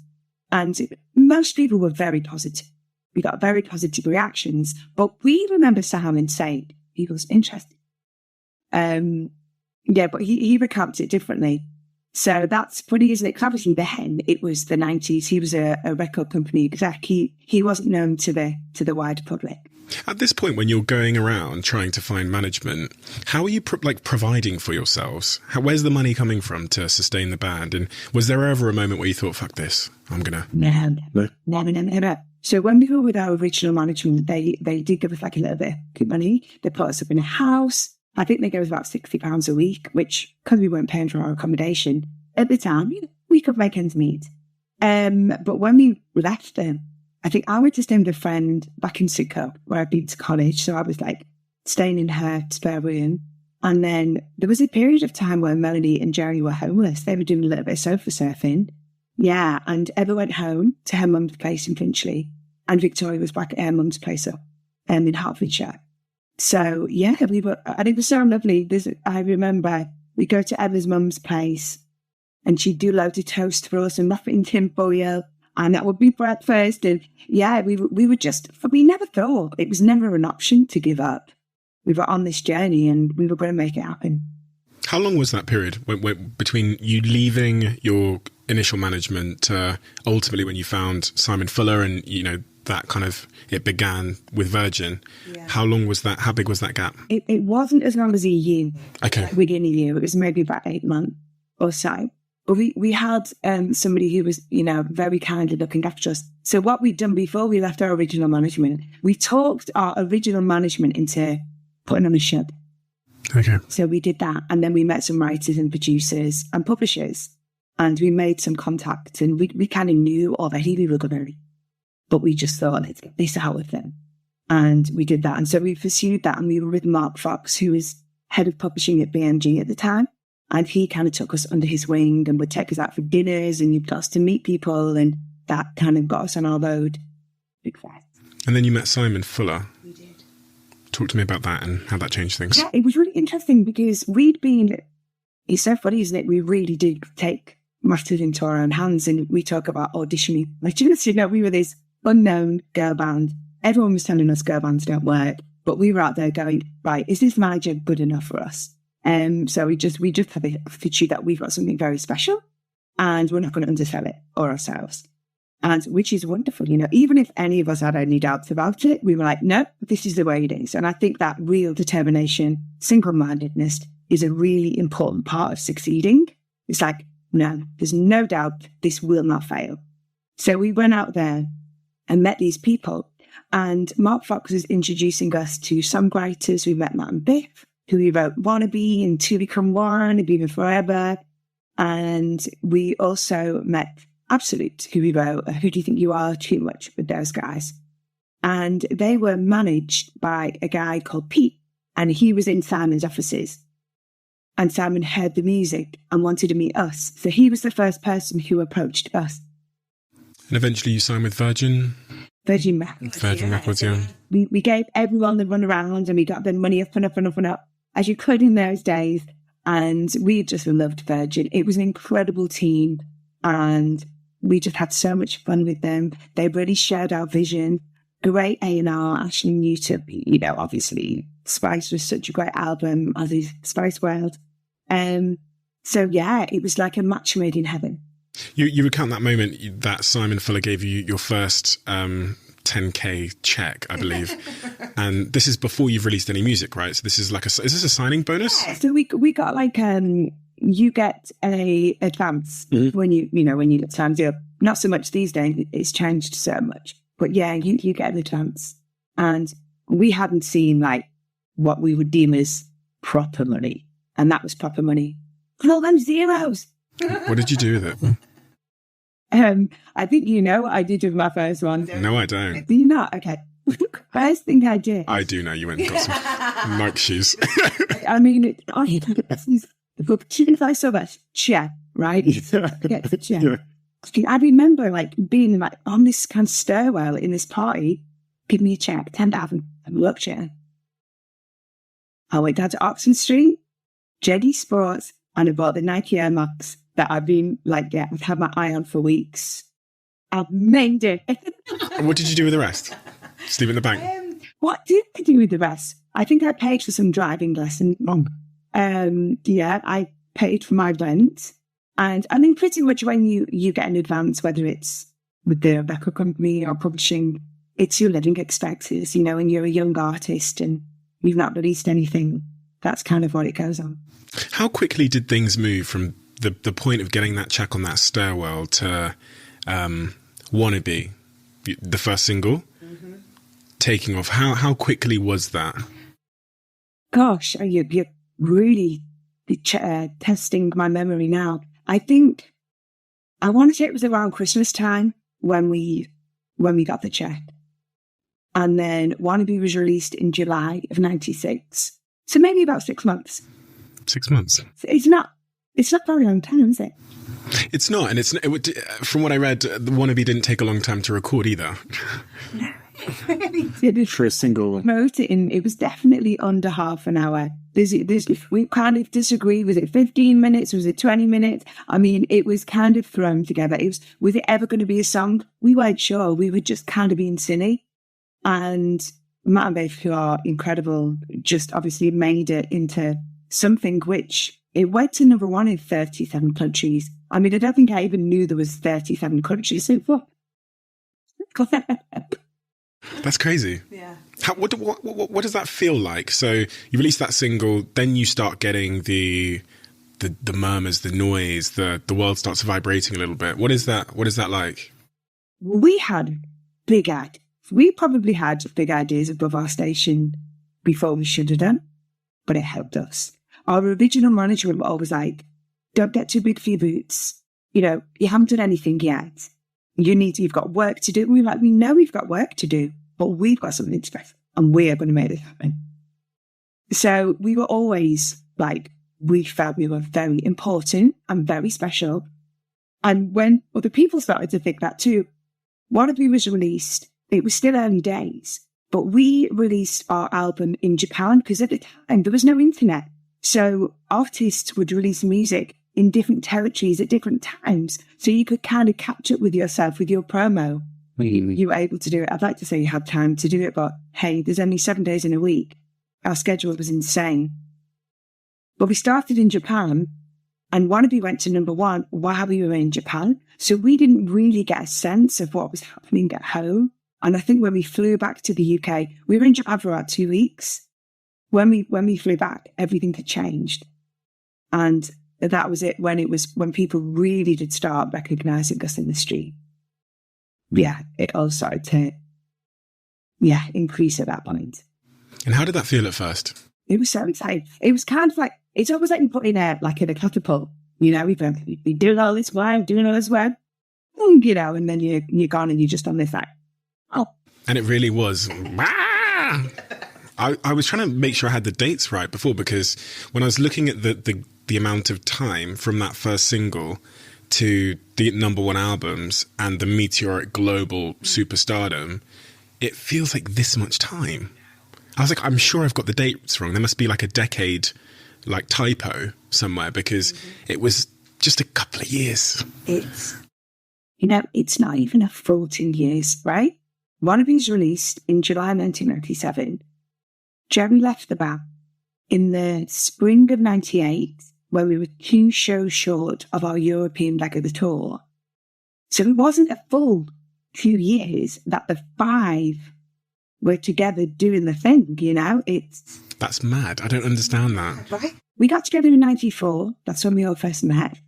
and most people were very positive. We got very positive reactions, but we remember Simon saying he was interested. But he recounted it differently. So that's funny, isn't it? Because obviously then it was the 90s. He was a record company exec. He wasn't known to the wider public. At this point, when you're going around trying to find management, how are you providing for yourselves? Where's the money coming from to sustain the band? And was there ever a moment where you thought, fuck this, I'm going to... Never. So when we were with our original management, they did give us like a little bit of money. They put us up in a house. I think they gave us about £60 a week, which, because we weren't paying for our accommodation at the time, we could make ends meet. But when we left them, I think I went to stay with a friend back in Sidcup, where I'd been to college. So I was like staying in her spare room. And then there was a period of time where Melanie and Jerry were homeless. They were doing a little bit of sofa surfing. Yeah. And Eva went home to her mum's place in Finchley. and Victoria was back at her mum's place up in Hertfordshire. So, yeah, we were, and it was so lovely. I remember we go to Emma's mum's place and she'd do loads of toast for us and wrap it in tin foil, and that would be breakfast. And yeah, we never thought, it was never an option to give up. We were on this journey and we were going to make it happen. How long was that period between you leaving your initial management to ultimately when you found Simon Fuller and, you know, that kind of, it began with Virgin? Yeah. How long was that? How big was that gap? It wasn't as long as a year. Okay. Within a year. It was maybe about 8 months or so. But we had somebody who was, you know, very kindly looking after us. So what we'd done before we left our original management, we talked our original management into putting on a show. Okay. So we did that, and then we met some writers and producers and publishers, and we made some contacts, and we kind of knew already we were going to, but we just thought, let's get this out with them. And we did that. And so we pursued that, and we were with Mark Fox, who was head of publishing at BMG at the time. And he kind of took us under his wing and would take us out for dinners, and you'd got us to meet people, and that kind of got us on our road. Big fast. And then you met Simon Fuller. We did. Talk to me about that and how that changed things. Yeah, it was really interesting because it's so funny, isn't it? We really did take matters into our own hands, and we talk about auditioning. Like, just, you know, we were this unknown girl band. Everyone was telling us girl bands don't work, but we were out there going, right, is this manager good enough for us? So we just have the attitude that we've got something very special and we're not going to undersell it or ourselves. And which is wonderful, you know, even if any of us had any doubts about it, we were like, no, this is the way it is. And I think that real determination, single-mindedness is a really important part of succeeding. It's like, no, there's no doubt this will not fail. So we went out there and met these people, and Mark Fox was introducing us to songwriters. We met Matt and Biff, who we wrote Wannabe and Two Become One and Be With Forever. And we also met Absolute, who we wrote Who Do You Think You Are? Too Much with those guys. And they were managed by a guy called Pete, and he was in Simon's offices. And Simon heard the music and wanted to meet us. So he was the first person who approached us. And eventually you signed with Virgin? Virgin Records. Virgin Records, yeah. We gave everyone the run around, and we got their money up and up and up and up, as you could in those days. And we just loved Virgin. It was an incredible team, and we just had so much fun with them. They really shared our vision. Great A&R, Ashley Newton, you know, obviously Spice was such a great album, as is Spice World. So yeah, it was like a match made in heaven. You recount that moment that Simon Fuller gave you your first 10K check, I believe. And this is before you've released any music, right? So this is like is this a signing bonus? Yeah, so we got like you get a advance when you get times up. Not so much these days, it's changed so much. But yeah, you get an advance. And we hadn't seen like what we would deem as proper money. And that was proper money. And all them zeros. What did you do with it? I think you know what I did with my first one. No, I don't. Do you not? Okay. First thing I did. I do know. You went and got some Nike shoes. I mean, I saw that chair, right? Get the chair. I remember like being like on this kind of stairwell in this party. Give me a check, 10,000, and work chair. I went down to Oxford Street, JD Sports, and I bought the Nike Air Max that I've been like, yeah, I've had my eye on for weeks. I've made it. And what did you do with the rest? Just leave it in the bank? What did I do with the rest? I think I paid for some driving lessons. Yeah, I paid for my rent. And I mean, pretty much when you get an advance, whether it's with the record company or publishing, it's your living expenses, you know, and you're a young artist and you've not released anything. That's kind of what it goes on. How quickly did things move from the point of getting that check on that stairwell to Wannabe, the first single, taking off? How quickly was that? Gosh, you're really testing my memory now. I think I want to say it was around Christmas time when we got the check. And then Wannabe was released in July of 96. So maybe about 6 months. 6 months. It's not very long time, is it? It's not, and from what I read, the Wannabe didn't take a long time to record either. For a single. It was definitely under half an hour. We kind of disagree. Was it 15 minutes? Was it 20 minutes? I mean, it was kind of thrown together. Was it ever going to be a song? We weren't sure. We were just kind of being silly. And Matt and Babe, who are incredible, just obviously made it into something which it went to number 1 in 37 countries. I mean, I don't think I even knew there was 37 countries so far. That's crazy. Yeah. What does that feel like? So you release that single, then you start getting the murmurs, the noise, the world starts vibrating a little bit. What is that like? We had big ideas. We probably had big ideas above our station before we should have done, but it helped us. Our original manager was always like, don't get too big for your boots. You know, you haven't done anything yet. You've got work to do. We know we've got work to do, but we've got something to do and we are going to make it happen. So we were always like, we felt we were very important and very special. And when other people started to think that too, Wannabe was released. It was still early days, but we released our album in Japan because at the time there was no internet. So artists would release music in different territories at different times. So you could kind of catch up with yourself with your promo. You were able to do it. I'd like to say you had time to do it, but hey, there's only 7 days in a week. Our schedule was insane. But we started in Japan and Wannabe went to number 1 while we were in Japan. So we didn't really get a sense of what was happening at home. And I think when we flew back to the UK, we were in Japan for about 2 weeks. When we flew back, everything had changed. And that was it when people really did start recognising us in the street. Yeah, it all started to, increase at that point. And how did that feel at first? It was so exciting. It was kind of like, it's almost like you put in a catapult. You know, we've been doing all this work, you know, and then you're gone and you're just on this like, oh. And it really was. I was trying to make sure I had the dates right before, because when I was looking at the amount of time from that first single to the number 1 albums and the meteoric global superstardom, it feels like this much time. I was like, I'm sure I've got the dates wrong. There must be like a decade like typo somewhere, because it was just a couple of years. It's not even a 14 years, right? Wannabe's released in July 1997. Jerry left the band in the spring of 98 when we were 2 shows short of our European leg of the tour. So it wasn't a full 2 years that the 5 were together doing the thing, you know? That's mad. I don't understand that. Right? We got together in 94. That's when we all first met.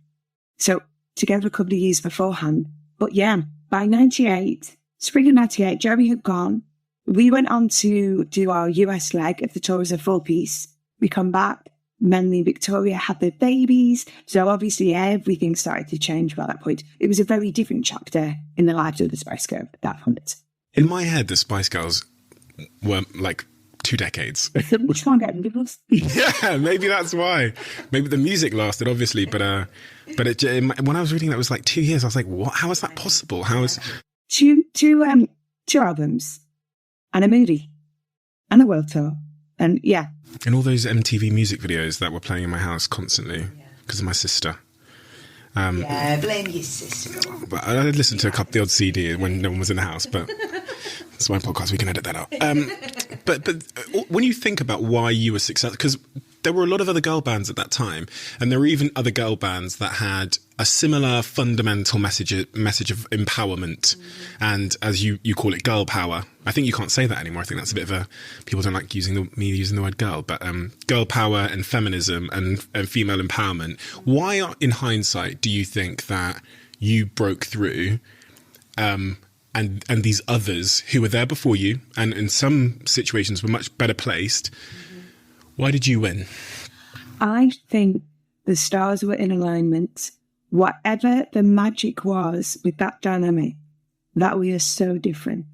So together a couple of years beforehand. But yeah, by 98, spring of 98, Jerry had gone. We went on to do our US leg of the tour as a full piece. We come back. Melanie and Victoria had their babies. So obviously everything started to change by that point. It was a very different chapter in the lives of the Spice Girls at that point. In my head, the Spice Girls were like 2 decades. Which one get ridiculous? Yeah, maybe that's why. Maybe the music lasted, obviously, but when I was reading that, it was like 2 years. I was like, what? How is that possible? How is two albums and a movie and a world tour, and yeah, and all those MTV music videos that were playing in my house constantly because of my sister. Blame your sister. But I listened to the odd CD when no one was in the house, but it's my podcast, we can edit that out. But when you think about why you were successful, because there were a lot of other girl bands at that time, and there were even other girl bands that had a similar fundamental message of empowerment, and as you call it, girl power. I think you can't say that anymore. I think that's a bit of people don't like using the word girl, but girl power and feminism and female empowerment. Why, in hindsight, do you think that you broke through, and these others who were there before you, and in some situations were much better placed? Why did you win? I think the stars were in alignment. Whatever the magic was with that dynamic, that we are so different,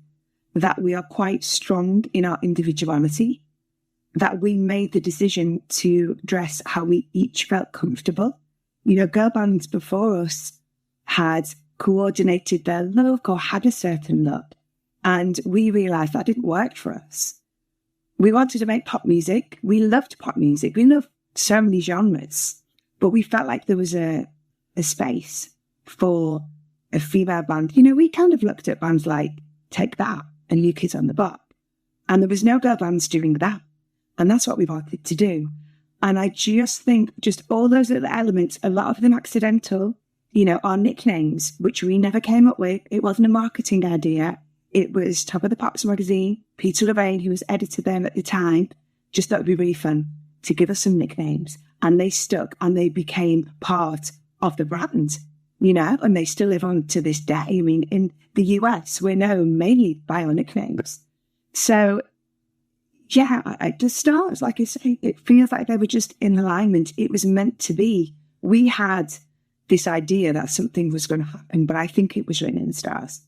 that we are quite strong in our individuality, that we made the decision to dress how we each felt comfortable. girl bands before us had coordinated their look or had a certain look. And we realised that didn't work for us. We wanted to make pop music. We loved pop music. We loved so many genres. But we felt like there was a space for a female band. We kind of looked at bands like Take That and New Kids on the Block. And there was no girl bands doing that. And that's what we wanted to do. And I just think just all those little elements, a lot of them accidental, our nicknames, which we never came up with. It wasn't a marketing idea. It was Top of the Pops magazine. Peter Lorraine, who was editor there at the time, just thought it would be really fun to give us some nicknames. And they stuck and they became part of the brand, and they still live on to this day. I mean, in the US, we're known mainly by our nicknames. So, yeah, at the start, like I say, it feels like they were just in alignment. It was meant to be. We had this idea that something was going to happen, but I think it was written in the stars.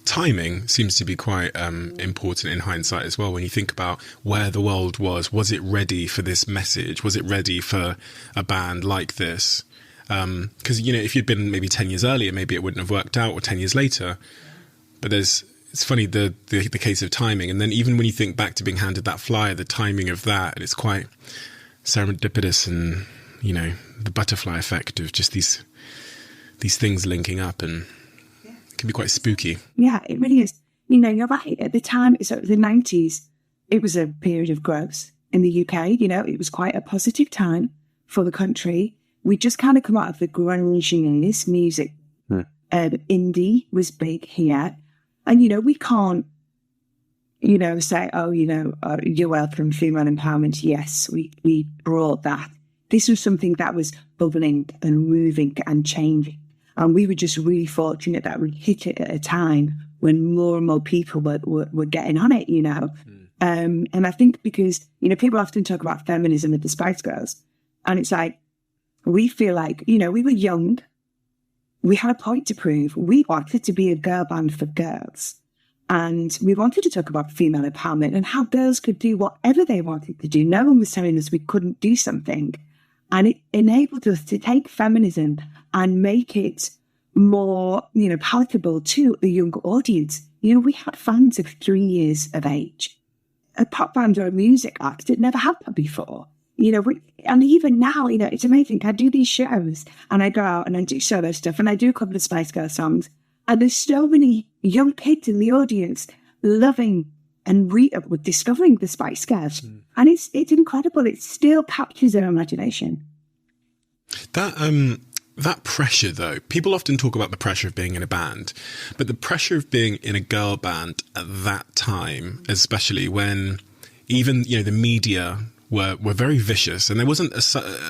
Timing seems to be quite important in hindsight as well. When you think about where the world was it ready for this message? Was it ready for a band like this? Because, if you'd been maybe 10 years earlier, maybe it wouldn't have worked out, or 10 years later. But it's funny, the case of timing. And then even when you think back to being handed that flyer, the timing of that, it's quite serendipitous and, the butterfly effect of just these things linking up, and it can be quite spooky. Yeah, it really is. You're right. At the time, so the 90s, it was a period of growth in the UK. It was quite a positive time for the country. We just kind of come out of the grunge years, music. Indie was big here. And, we can't, say, you're welcome, female empowerment. Yes, we brought that. This was something that was bubbling and moving and changing. And we were just really fortunate that we hit it at a time when more and more people were getting on it, And I think because, people often talk about feminism with the Spice Girls. And it's like, we feel like, we were young. We had a point to prove. We wanted to be a girl band for girls. And we wanted to talk about female empowerment and how girls could do whatever they wanted to do. No one was telling us we couldn't do something. And it enabled us to take feminism and make it more, palatable to the younger audience. We had fans of 3 years of age. A pop band or a music act that never had that before. And even now, it's amazing. I do these shows and I go out and I do solo stuff and I do a couple of Spice Girl songs. And there's so many young kids in the audience loving and discovering the Spice Girls. And it's incredible. It still captures their imagination. That pressure, though, people often talk about the pressure of being in a band, but the pressure of being in a girl band at that time, especially when even, the media were very vicious, and there wasn't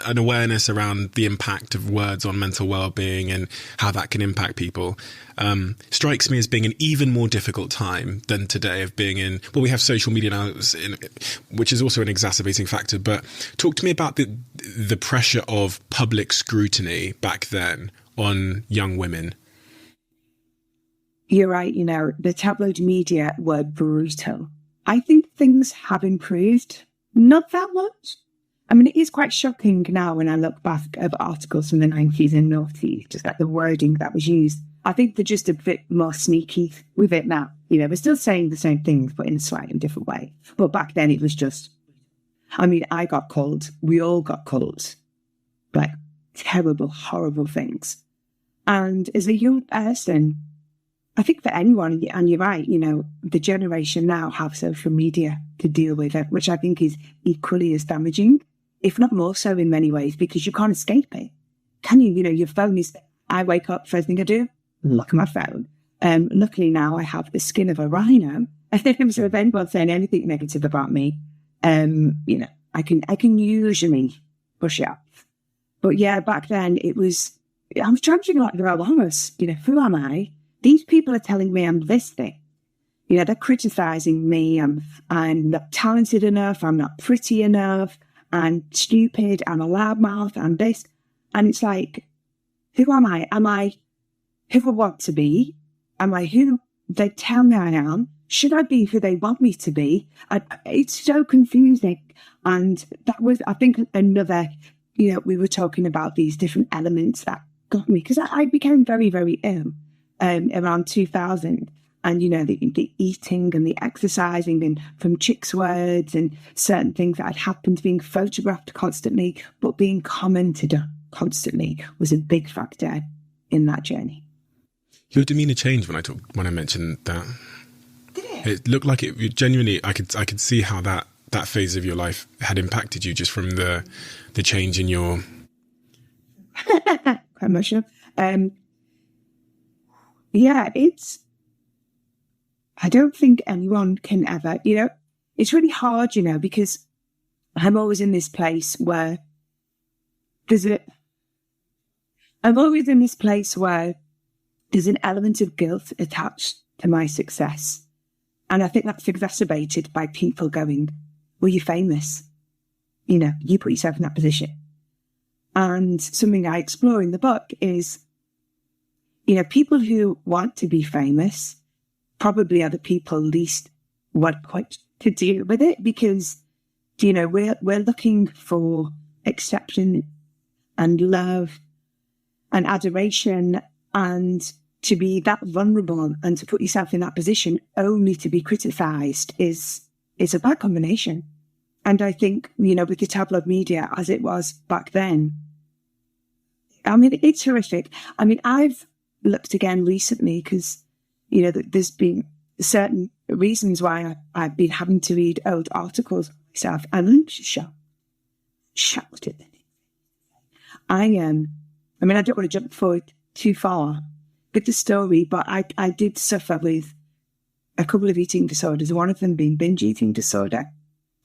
an awareness around the impact of words on mental well-being and how that can impact people, strikes me as being an even more difficult time than today of being in, well, we have social media now, which is also an exacerbating factor, but talk to me about the pressure of public scrutiny back then on young women. You're right, the tabloid media were brutal. I think things have improved. Not that much. I mean, it is quite shocking now when I look back at articles from the 90s and noughties, just like the wording that was used. I think they're just a bit more sneaky with it now. We're still saying the same things, but in a slightly different way. But back then it was just, I got called. We all got called. Like terrible, horrible things. And as a young person, I think for anyone, and you're right, the generation now have social media to deal with it, which I think is equally as damaging, if not more so in many ways, because you can't escape it. Can you? Your phone is, I wake up, first thing I do, look at my phone. Luckily now I have the skin of a rhino. So if anyone's saying anything negative about me, I can usually push it off. But yeah, back then I was trying to figure out, who am I? These people are telling me I'm this thing. They're criticizing me. I'm not talented enough. I'm not pretty enough. I'm stupid. I'm a loudmouth. I'm this. And it's like, who am I? Am I who I want to be? Am I who they tell me I am? Should I be who they want me to be? It's so confusing. And that was, I think, another, we were talking about these different elements that got me, because I became very, very ill around 2000. And, the eating and the exercising, and from chicks' words and certain things that had happened, being photographed constantly, but being commented on constantly, was a big factor in that journey. Your demeanour changed when I mentioned that. Did it? It looked like it genuinely. I could see how that phase of your life had impacted you, just from the change in your. Quite emotional. Yeah, I don't think anyone can ever, it's really hard, because I'm always in this place where there's an element of guilt attached to my success. And I think that's exacerbated by people going, well, you're famous. You put yourself in that position. And something I explore in the book is, people who want to be famous probably are the people least quite to deal with it, because, we're looking for acceptance and love and adoration, and to be that vulnerable and to put yourself in that position only to be criticised is a bad combination. And I think, with the tabloid media as it was back then, it's horrific. I've looked again recently because, there's been certain reasons why I've been having to read old articles myself, and I'm just shocked at them. I don't want to jump forward too far with the story, but I did suffer with a couple of eating disorders, one of them being binge eating disorder.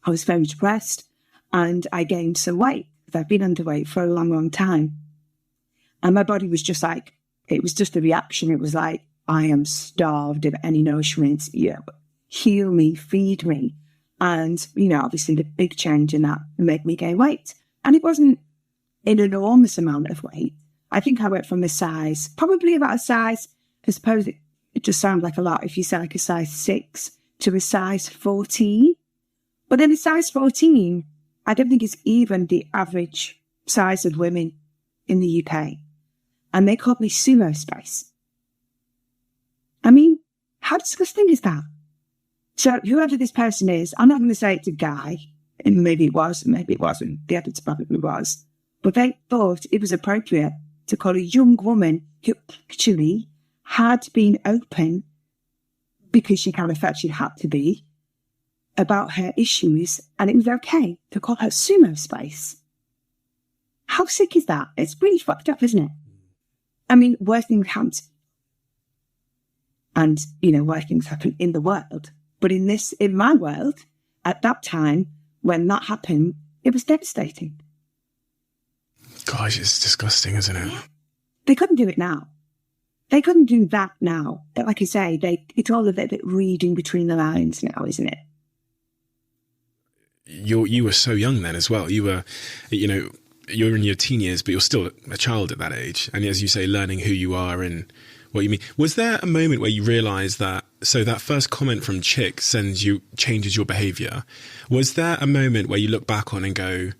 I was very depressed, and I gained some weight, because I've been underweight for a long, long time. And my body was just like, it was just a reaction. It was like, I am starved of any nourishment. Heal me, feed me. And, obviously the big change in that made me gain weight. And it wasn't an enormous amount of weight. I think I went from probably about a size, I suppose it just sounds like a lot if you say like a size 6 to a size 14. But then a size 14, I don't think is even the average size of women in the UK. And they called me Sumo Spice. How disgusting is that? So whoever this person is, I'm not going to say it's a guy, and maybe it was, maybe it wasn't. The evidence probably was. But they thought it was appropriate to call a young woman who actually had been open, because she kind of felt she had to be, about her issues, and it was okay to call her Sumo Spice. How sick is that? It's pretty fucked up, isn't it? Worse things happen. And, worse things happen in the world. But in my world, at that time, when that happened, it was devastating. Gosh, it's disgusting, isn't it? They couldn't do it now. They couldn't do that now. But like I say, it's all a bit reading between the lines now, isn't it? You were so young then as well. You were, you're in your teen years, but you're still a child at that age. And as you say, learning who you are and what you mean. Was there a moment where you realised that, so that first comment from Chick changes your behaviour? Was there a moment where you look back on and go,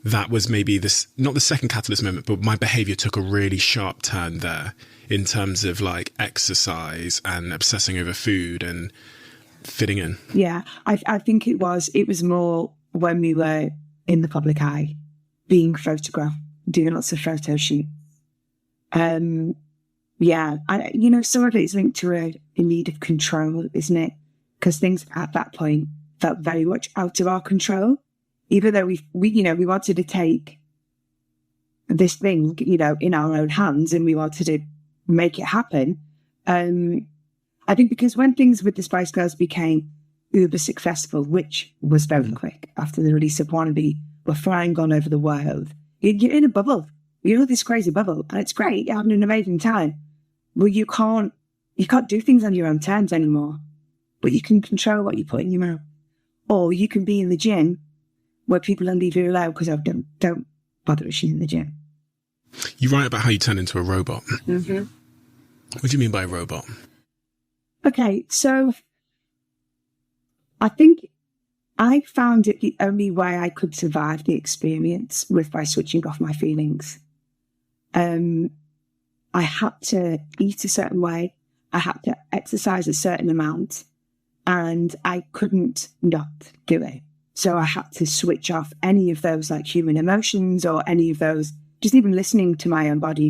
that was maybe this, not the second catalyst moment, but my behaviour took a really sharp turn there in terms of like exercise and obsessing over food and fitting in? Yeah, I think it was more when we were in the public eye, being photographed, doing lots of photo shoots. Yeah, some of it is linked to a need of control, isn't it? Because things at that point felt very much out of our control. Even though we wanted to take this thing, in our own hands, and we wanted to make it happen. I think because when things with the Spice Girls became uber successful, which was very quick after the release of Wannabe, we're flying on over the world. You're in a bubble. You're in this crazy bubble, and it's great. You're having an amazing time. Well, you can't do things on your own terms anymore, but you can control what you put in your mouth. Or you can be in the gym where people don't leave you alone because don't bother rushing in the gym. You write about how you turn into a robot. Mm-hmm. What do you mean by robot? Okay, so I think I found it the only way I could survive the experience was by switching off my feelings. I had to eat a certain way. I had to exercise a certain amount, and I couldn't not do it. So I had to switch off any of those like human emotions or any of those, just even listening to my own body.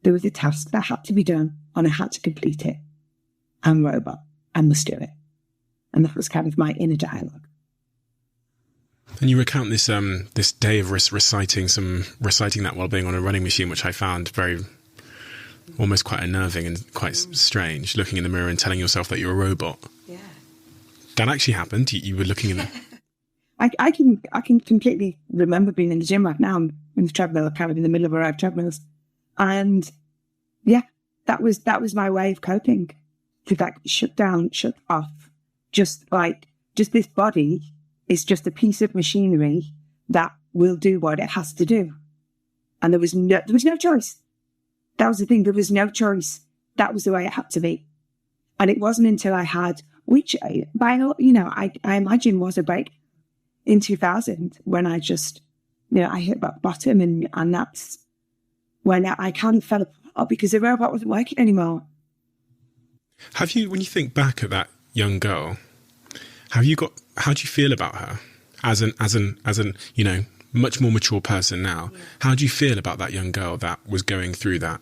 There was a task that had to be done and I had to complete it. I'm a robot. I must do it. And that was kind of my inner dialogue. And you recount this this day of reciting that while being on a running machine, which I found almost quite unnerving and quite strange, looking in the mirror and telling yourself that you're a robot. Yeah. That actually happened. You were looking in the... I can completely remember being in the gym right now. I'm in the treadmill, kind of in the middle of a row of treadmills. And yeah, that was my way of coping. To like shut off. Just this body is just a piece of machinery that will do what it has to do. And there was no choice. That was the thing. There was no choice. That was the way it had to be. And it wasn't until I had, which I imagine was a break in 2000 when I just, I hit rock bottom and that's when I kind of fell apart because the robot wasn't working anymore. Have you, when you think back at that young girl, how do you feel about her as an much more mature person now? Yeah. How do you feel about that young girl that was going through that?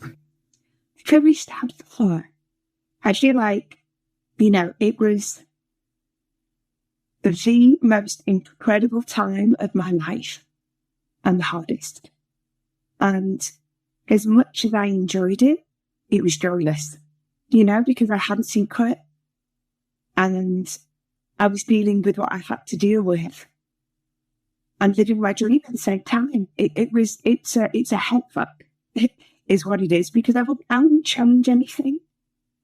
Very sad for her. I feel like, it was the most incredible time of my life and the hardest. And as much as I enjoyed it, it was joyless, because I hadn't seen quit. And I was dealing with what I had to deal with and living my dream at the same time. It's a head fuck, is what it is, because I wouldn't change anything.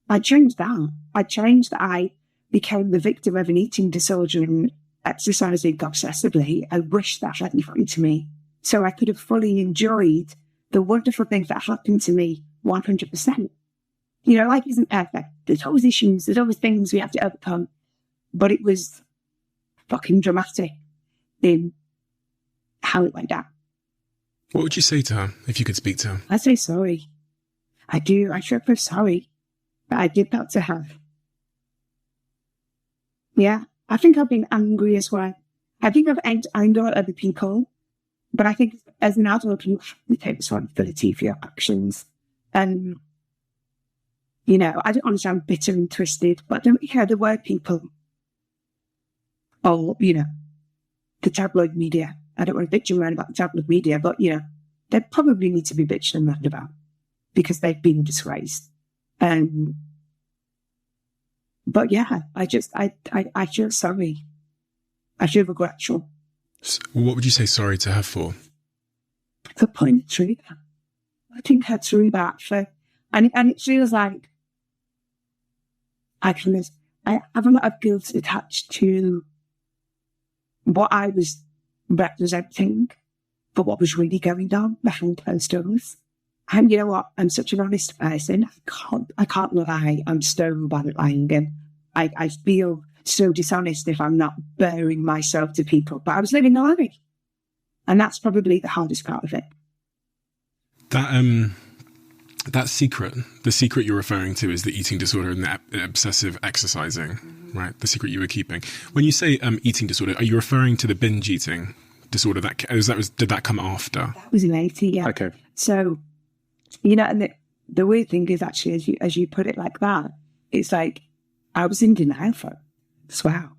I changed that. I became the victim of an eating disorder and exercising obsessively. I wish that hadn't happened to me, so I could have fully enjoyed the wonderful things that happened to me 100%. Life isn't perfect. There's always issues. There's always things we have to overcome. But it was fucking dramatic in how it went down. What would you say to her if you could speak to her? I'd say sorry. I do. I should feel sorry that I did that to her. Yeah. I think I've been angry as well. I think I've aimed anger at other people. But I think as an adult, you have to take responsibility for your actions. And, I don't want to sound bitter and twisted, but there were people, or, the tabloid media. I don't want to bitch and moan about the tabloid media, but, they probably need to be bitched and moaned about because they've been disgraced. But yeah, I feel sorry. I feel regretful. What would you say sorry to her for? For putting it through that. I think her through that and it feels like I have a lot of guilt attached to what I was representing for what was really going on behind closed doors. And you know what? I'm such an honest person. I can't lie. I'm so bad at lying. And I feel so dishonest if I'm not bearing myself to people. But I was living a lie. And that's probably the hardest part of it. That secret, the secret you're referring to is the eating disorder and the obsessive exercising, right? The secret you were keeping. When you say eating disorder, are you referring to the binge eating disorder? Did that come after? That was later, yeah. Okay. So, and the weird thing is actually, as you put it like that, it's like I was in denial for it as well.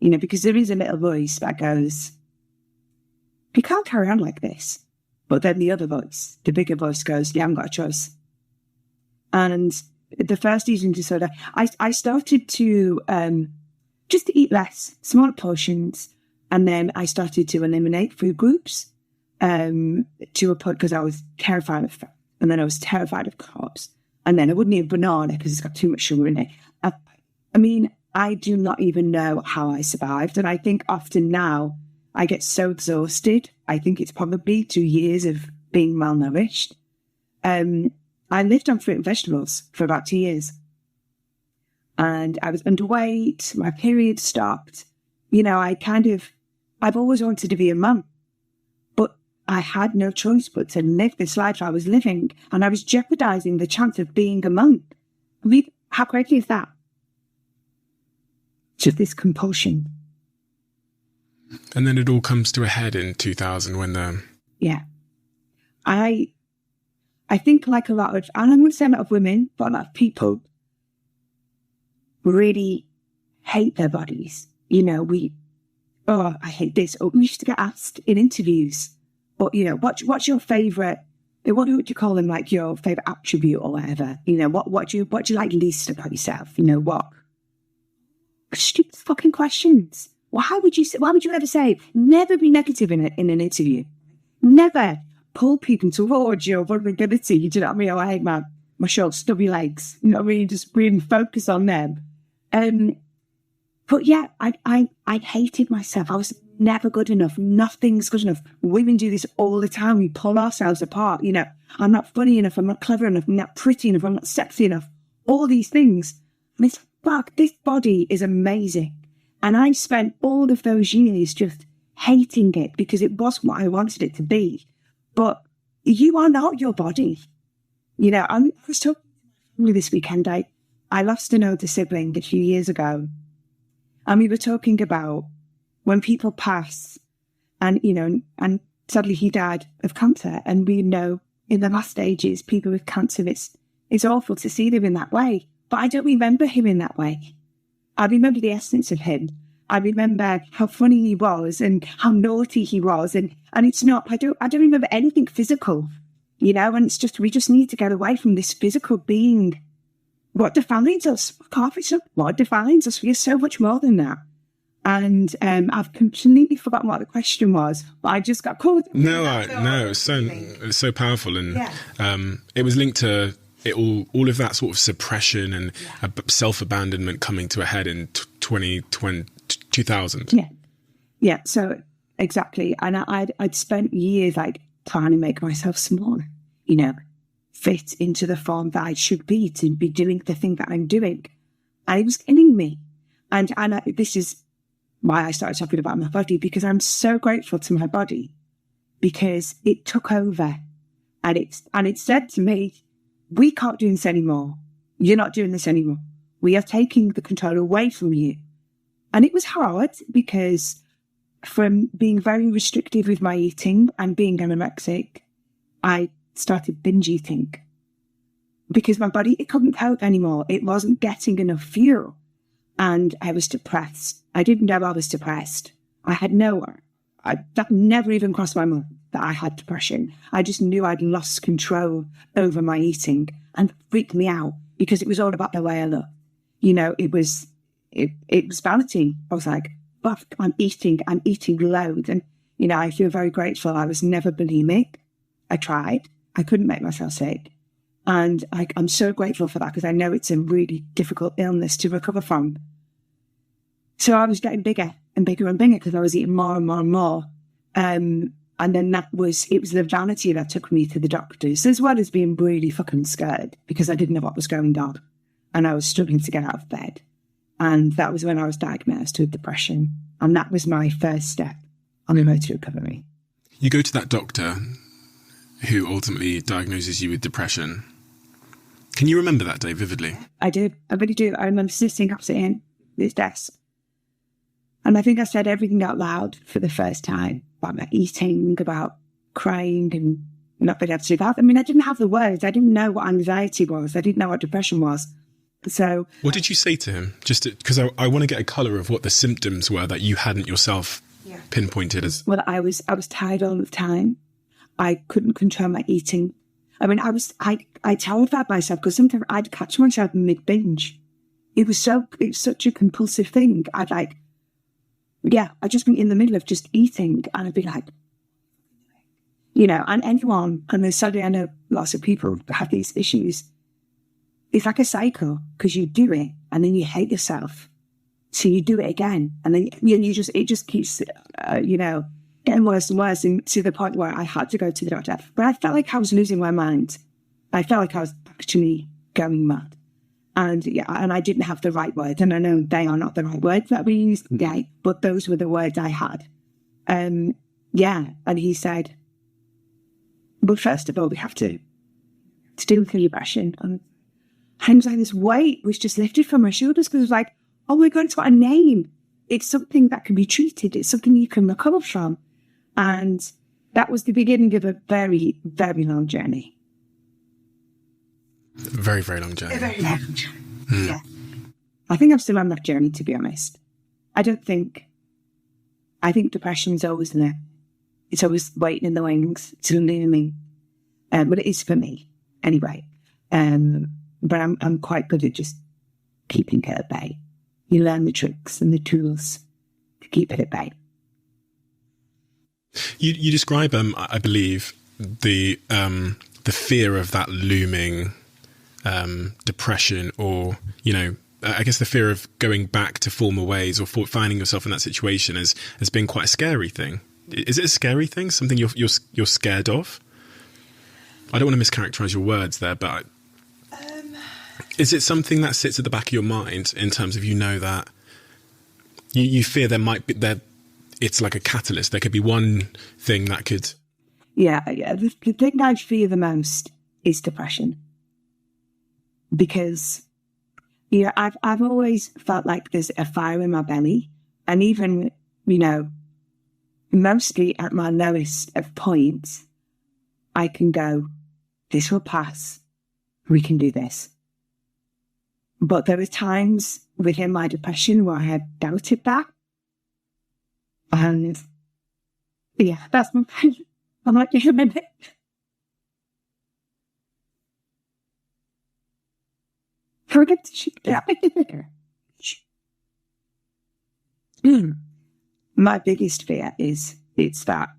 Because there is a little voice that goes, you can't carry on like this. But then the other voice, the bigger voice goes, you haven't got a choice. And the first eating disorder, I started to just to eat less, smaller portions. And then I started to eliminate food groups to a point because I was terrified of fat. And then I was terrified of carbs. And then I wouldn't eat a banana because it's got too much sugar in it. I do not even know how I survived. And I think often now I get so exhausted. I think it's probably 2 years of being malnourished. I lived on fruit and vegetables for about 2 years. And I was underweight. My period stopped. I've always wanted to be a mum, but I had no choice but to live this life I was living, and I was jeopardizing the chance of being a mum. I mean, how crazy is that? Just this compulsion. And then it all comes to a head in 2000 when the... Yeah. I think like a lot of, and I'm going to say a lot of women, but a lot of people really hate their bodies. I hate this. Or we used to get asked in interviews, but, what's your favourite, what would you call them, like your favourite attribute or whatever? What do you like least about yourself? What? Stupid fucking questions. Why would you ever say, never be negative in an interview? Never pull people towards your vulnerability. Do you know what I mean? I hate my short, stubby legs. You know what I mean? Just really focus on them. But yeah, I hated myself. I was never good enough. Nothing's good enough. Women do this all the time. We pull ourselves apart. I'm not funny enough. I'm not clever enough. I'm not pretty enough. I'm not sexy enough. All these things. And it's fuck, this body is amazing. And I spent all of those years just hating it because it wasn't what I wanted it to be. But you are not your body. I was talking to my family this weekend. I lost an older sibling a few years ago. And we were talking about when people pass and sadly he died of cancer. And we know in the last stages, people with cancer, it's awful to see them in that way. But I don't remember him in that way. I remember the essence of him. I remember how funny he was and how naughty he was. And it's not, I don't remember anything physical, and it's just, we just need to get away from this physical being. What defines us? It's not what defines us. We are so much more than that. And I've completely forgotten what the question was, but I just got caught. No, it's so powerful. And it was linked to it all of that sort of suppression and self-abandonment coming to a head in 2000. Yeah. So exactly. And I'd spent years like trying to make myself smaller, fit into the form that I should be to be doing the thing that I'm doing. And it was killing me. And this is why I started talking about my body, because I'm so grateful to my body because it took over and it said to me, we can't do this anymore. You're not doing this anymore. We are taking the control away from you. And it was hard because from being very restrictive with my eating and being anorexic, I started binge eating because my body, it couldn't cope anymore. It wasn't getting enough fuel. And I was depressed. I didn't know I was depressed. That never even crossed my mind that I had depression. I just knew I'd lost control over my eating, and it freaked me out because it was all about the way I looked. It was vanity. I was like, fuck, I'm eating loads. And, I feel very grateful. I was never bulimic. I tried. I couldn't make myself sick. And I'm so grateful for that because I know it's a really difficult illness to recover from. So I was getting bigger and bigger and bigger because I was eating more and more and more. And then it was the vanity that took me to the doctors, as well as being really fucking scared because I didn't know what was going on. And I was struggling to get out of bed. And that was when I was diagnosed with depression. And that was my first step on the road to recovery. You go to that doctor who ultimately diagnoses you with depression. Can you remember that day vividly? I do. I really do. I remember sitting opposite him at his desk. And I think I said everything out loud for the first time about my eating, about crying and not being able to do that. I mean, I didn't have the words. I didn't know what anxiety was. I didn't know what depression was. So, what did you say to him? Just because I want to get a colour of what the symptoms were that you hadn't yourself pinpointed as. Well, I was tired all the time. I couldn't control my eating. I mean, I terrified myself because sometimes I'd catch myself mid-binge. It was such a compulsive thing. I'd just be in the middle of just eating and I'd be like, and anyone, and sadly I know lots of people have these issues. It's like a cycle because you do it and then you hate yourself. So you do it again and then it just keeps, getting worse and worse, and to the point where I had to go to the doctor. But I felt like I was losing my mind. I felt like I was actually going mad. And I didn't have the right words. And I know they are not the right words that we used, but those were the words I had. And he said, but first of all, we have to deal with your passion. And I was like, this weight was just lifted from my shoulders because it was like, oh my God, it's got a name. It's something that can be treated. It's something you can recover from. And that was the beginning of a very, very long journey. Very, very long journey. A very long journey. Yeah. I think I'm still on that journey, to be honest. I think depression's always there. It's always waiting in the wings to looming. But it is for me, anyway. But I'm quite good at just keeping it at bay. You learn the tricks and the tools to keep it at bay. You describe, I believe, the fear of that looming depression, or I guess the fear of going back to former ways or finding yourself in that situation as being quite a scary thing. Is it a scary thing? Something you're scared of? I don't want to mischaracterize your words there, but is it something that sits at the back of your mind in terms of that you fear there might be it's like a catalyst. There could be one thing that could. Yeah. The thing I fear the most is depression, because I've always felt like there's a fire in my belly, and even mostly at my lowest of points, I can go, this will pass. We can do this. But there were times within my depression where I had doubted that. And that's my pain. I'm like, you remember? Forget to shoot. Yeah. My biggest fear is it's that,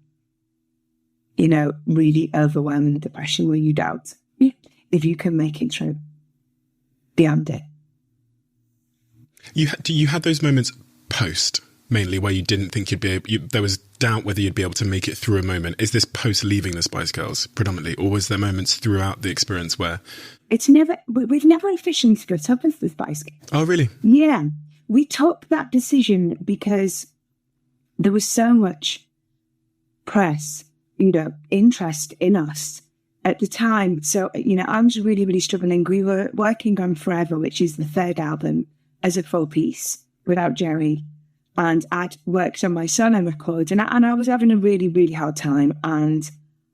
really overwhelming depression where you doubt if you can make it through beyond it. You had those moments post, mainly, where you didn't think you'd be able, there was doubt whether you'd be able to make it through a moment. Is this post leaving the Spice Girls predominantly, or was there moments throughout the experience where... We've never officially split up as the Spice Girls. Oh, really? Yeah. We took that decision because there was so much press, interest in us at the time. So, I was really, really struggling. We were working on Forever, which is the third album, as a full piece without Jerry. And I'd worked on my solo records, and I was having a really, really hard time, and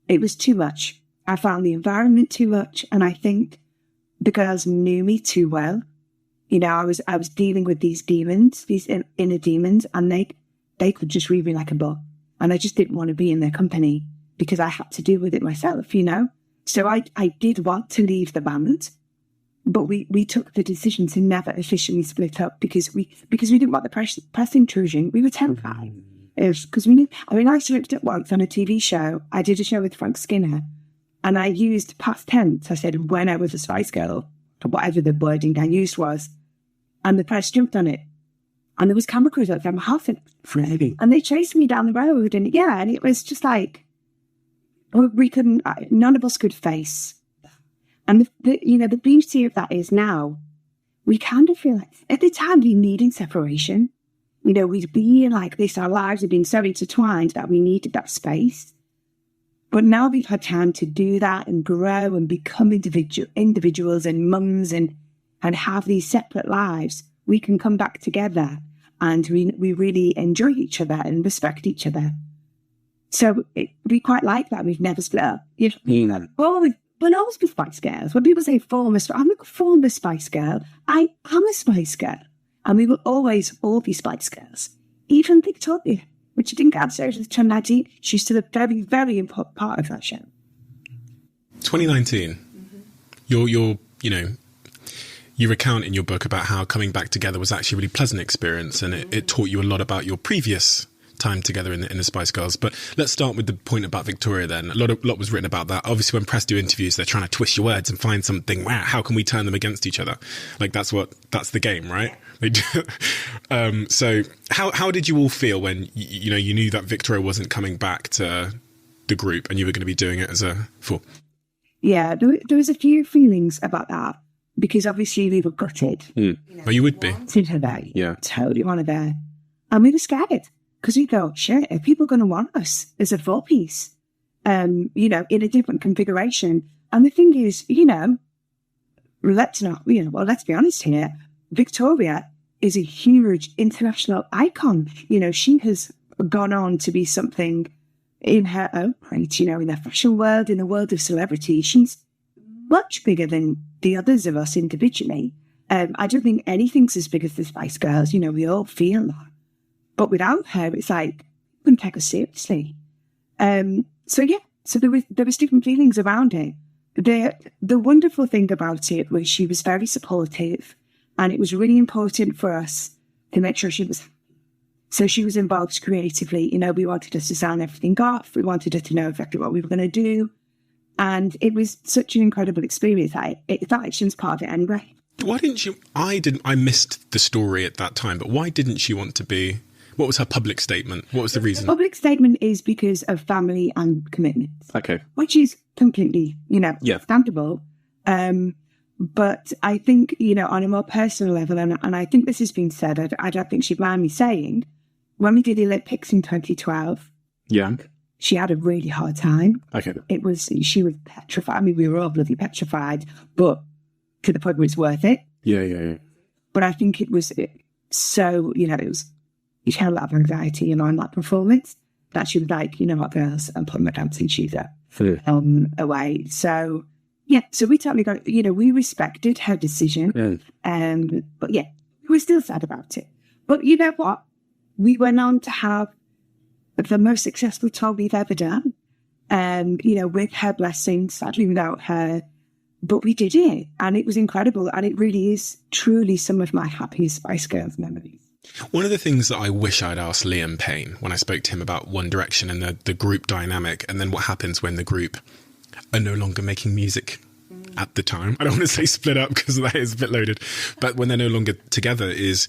it was too much. I found the environment too much, and I think the girls knew me too well. I was dealing with these demons, these inner demons, and they could just read me like a book, and I just didn't want to be in their company because I had to deal with it myself, So I did want to leave the band, but we took the decision to never officially split up because we didn't want the press intrusion. We were terrified. Because we knew. I slipped up once on a TV show. I did a show with Frank Skinner, and I used past tense. I said when I was a Spice Girl, or whatever the wording I used was, and the press jumped on it, and there was camera crews outside my house, and they chased me down the road, and it was just like we couldn't. None of us could face. And the beauty of that is now we kind of feel like at the time we needed separation. We'd been like this, our lives had been so intertwined that we needed that space. But now we've had time to do that and grow and become individuals and mums and have these separate lives. We can come back together and we really enjoy each other and respect each other. So we quite like that. We've never split up. When I was with Spice Girls, when people say I'm a former Spice Girl, I am a Spice Girl. And we will always all be Spice Girls. Even Victoria, which didn't get upstairs with 2019, she's still a very, very important part of that show. 2019, you recount in your book about how coming back together was actually a really pleasant experience, and it taught you a lot about your previous time together in the Spice Girls. But let's start with the point about Victoria then. A lot was written about that. Obviously, when press do interviews, they're trying to twist your words and find something. Wow, how can we turn them against each other? Like that's the game, right? They do. So how did you all feel when you knew that Victoria wasn't coming back to the group and you were going to be doing it as a full? Yeah, there was a few feelings about that. because obviously we were gutted. Well, you would be. Wanted her there. Yeah. Totally wanted her. And we were scared because we go, shit, are people going to want us as a 4-piece, in a different configuration? And the thing is, let's be honest here. Victoria is a huge international icon. She has gone on to be something in her own right, in the fashion world, in the world of celebrity. She's much bigger than the others of us individually. I don't think anything's as big as the Spice Girls. We all feel that. But without her, it's like, you couldn't take us seriously. So there was different feelings around it. The wonderful thing about it was she was very supportive, and it was really important for us to make sure she was happy. So she was involved creatively. We wanted us to sign everything off. We wanted her to know exactly what we were going to do. And it was such an incredible experience. It felt like she was part of it anyway. Why didn't you? I missed the story at that time, but why didn't she want to be? What was her public statement? What was the reason? The public statement is because of family and commitments. Okay. Which is completely, understandable. But I think, on a more personal level, and I think this has been said, I don't think she'd mind me saying, when we did the Olympics in 2012, she had a really hard time. Okay. She was petrified. I mean, we were all bloody petrified, but to the point where it's worth it. Yeah. But I think it was so, she had a lot of anxiety, on that performance, that she was like, what, girls, I'm putting my dancing shoes up away. So, so we totally got, we respected her decision. But we were still sad about it. But you know what? We went on to have the most successful tour we've ever done. With her blessing, sadly without her. But we did it, and it was incredible. And it really is truly some of my happiest Spice Girls memories. One of the things that I wish I'd asked Liam Payne when I spoke to him about One Direction and the group dynamic, and then what happens when the group are no longer making music at the time. I don't want to say split up because that is a bit loaded, but when they're no longer together is...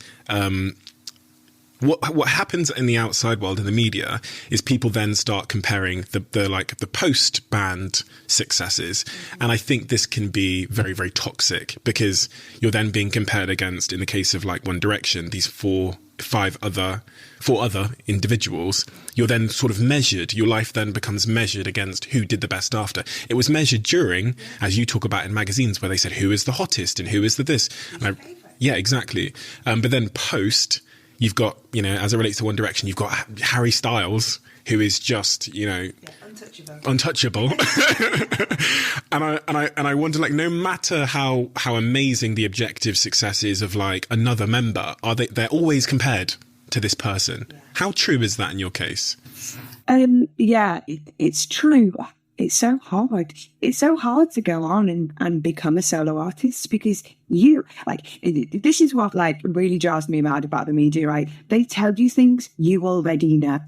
What happens in the outside world in the media is people then start comparing the post band successes, and I think this can be very, very toxic because you're then being compared against, in the case of like One Direction, these four other individuals. You're then sort of measured. Your life then becomes measured against who did the best after. It was measured during, as you talk about in magazines, where they said who is the hottest and who is the this. And exactly. But then post. You've got, as it relates to One Direction, you've got Harry Styles, who is just, untouchable. and I wonder, like, no matter how amazing the objective success is of like another member, they're always compared to this person. Yeah. How true is that in your case? It's true. It's so hard. It's so hard to go on and become a solo artist because this is what really drives me mad about the media, right? They tell you things you already know.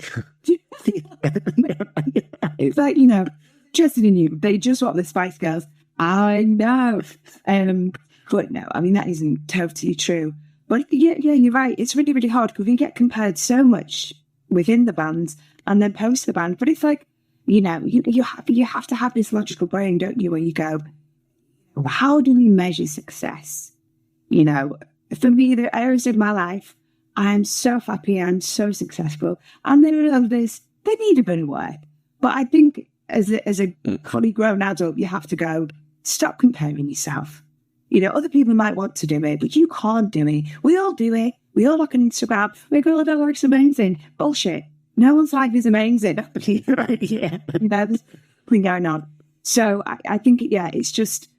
It's like, trusted in you. They just want the Spice Girls. I know. But no, I mean, that isn't totally true. But yeah, you're right. It's really, really hard because we get compared so much within the bands and then post the band. But it's like, you have to have this logical brain, don't you, when you go, how do we measure success? For me, the areas of my life, I am so happy, I'm so successful. And there are others, they need a bit of work. But I think as a fully grown adult, you have to go, stop comparing yourself. Other people might want to do it, but you can't do it. We all do it. We all look on Instagram. We go, that looks amazing. Bullshit. No one's life is amazing. There's something going on. So I think, it's just,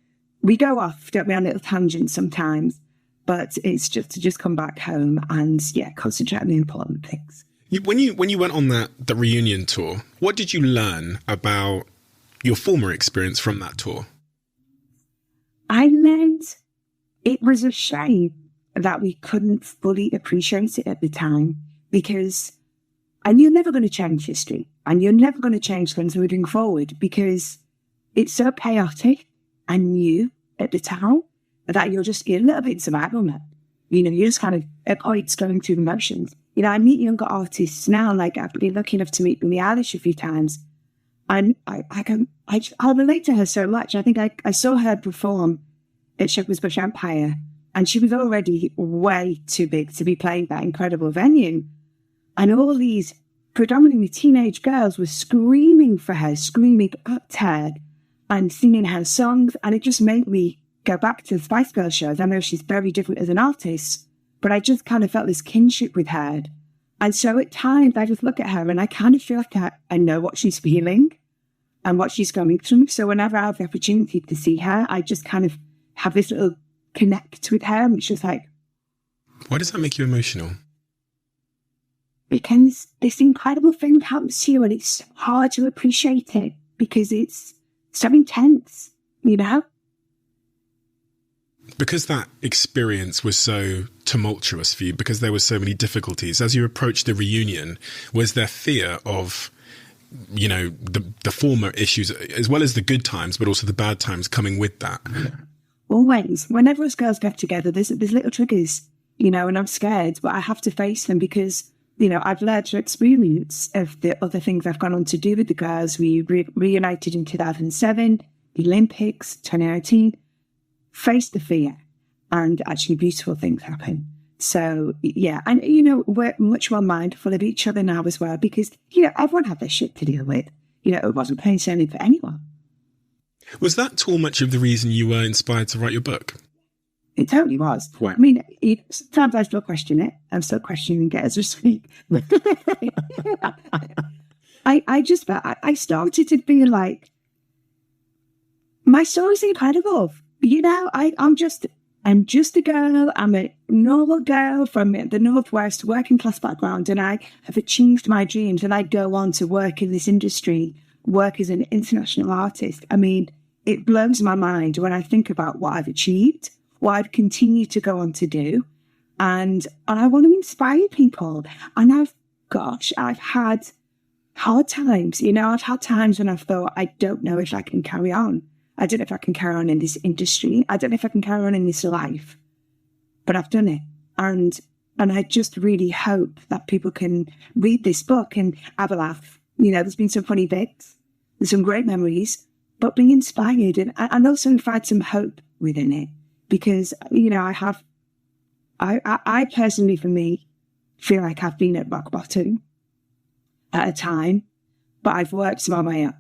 we go off, don't we, on little tangents sometimes, but it's just to just come back home and, concentrate on the important things. When you went on the reunion tour, what did you learn about your former experience from that tour? I learned it was a shame that we couldn't fully appreciate it at the time because... And you're never going to change history, and you're never going to change things moving forward because it's so chaotic and new at the time that you're a little bit survival mode. You're just kind of at points going through the motions. I meet younger artists now, like I've been lucky enough to meet Billie Eilish a few times, and I relate to her so much. I think I saw her perform at Shepherd's Bush Empire, and she was already way too big to be playing that incredible venue. And all these predominantly teenage girls were screaming for her, screaming at her and singing her songs. And it just made me go back to the Spice Girls shows. I know she's very different as an artist, but I just kind of felt this kinship with her. And so at times I just look at her and I kind of feel like I know what she's feeling and what she's going through. So whenever I have the opportunity to see her, I just kind of have this little connect with her. And it's just like... Why does that make you emotional? Because this incredible thing happens to you and it's hard to appreciate it because it's so intense, you know? Because that experience was so tumultuous for you, because there were so many difficulties, as you approached the reunion, was there fear of, you know, the former issues, as well as the good times, but also the bad times coming with that? Always. Whenever us girls get together, there's little triggers, you know, and I'm scared, but I have to face them because, you know, I've learned through experience of the other things I've gone on to do with the girls. We reunited in 2007, the Olympics, 2019. Face the fear, and actually beautiful things happen. So, yeah, and, you know, we're much more mindful of each other now as well because, you know, everyone had their shit to deal with. You know, it wasn't plain sailing for anyone. Was that too much of the reason you were inspired to write your book? It totally was. Right. I mean, sometimes I still question it. I'm still questioning it as we speak. I started to feel like my story's incredible. You know, I'm just a girl. I'm a normal girl from the Northwest, working class background, and I have achieved my dreams. And I go on to work in this industry, work as an international artist. I mean, it blows my mind when I think about what I've achieved, what I've continued to go on to do, and I want to inspire people. And I've had hard times. You know, I've had times when I've thought, I don't know if I can carry on. I don't know if I can carry on in this industry. I don't know if I can carry on in this life, but I've done it. And I just really hope that people can read this book and have a laugh. You know, there's been some funny bits, there's some great memories, but be inspired and also find some hope within it. Because, you know, I personally, for me, feel like I've been at rock bottom at a time, but I've worked my way up,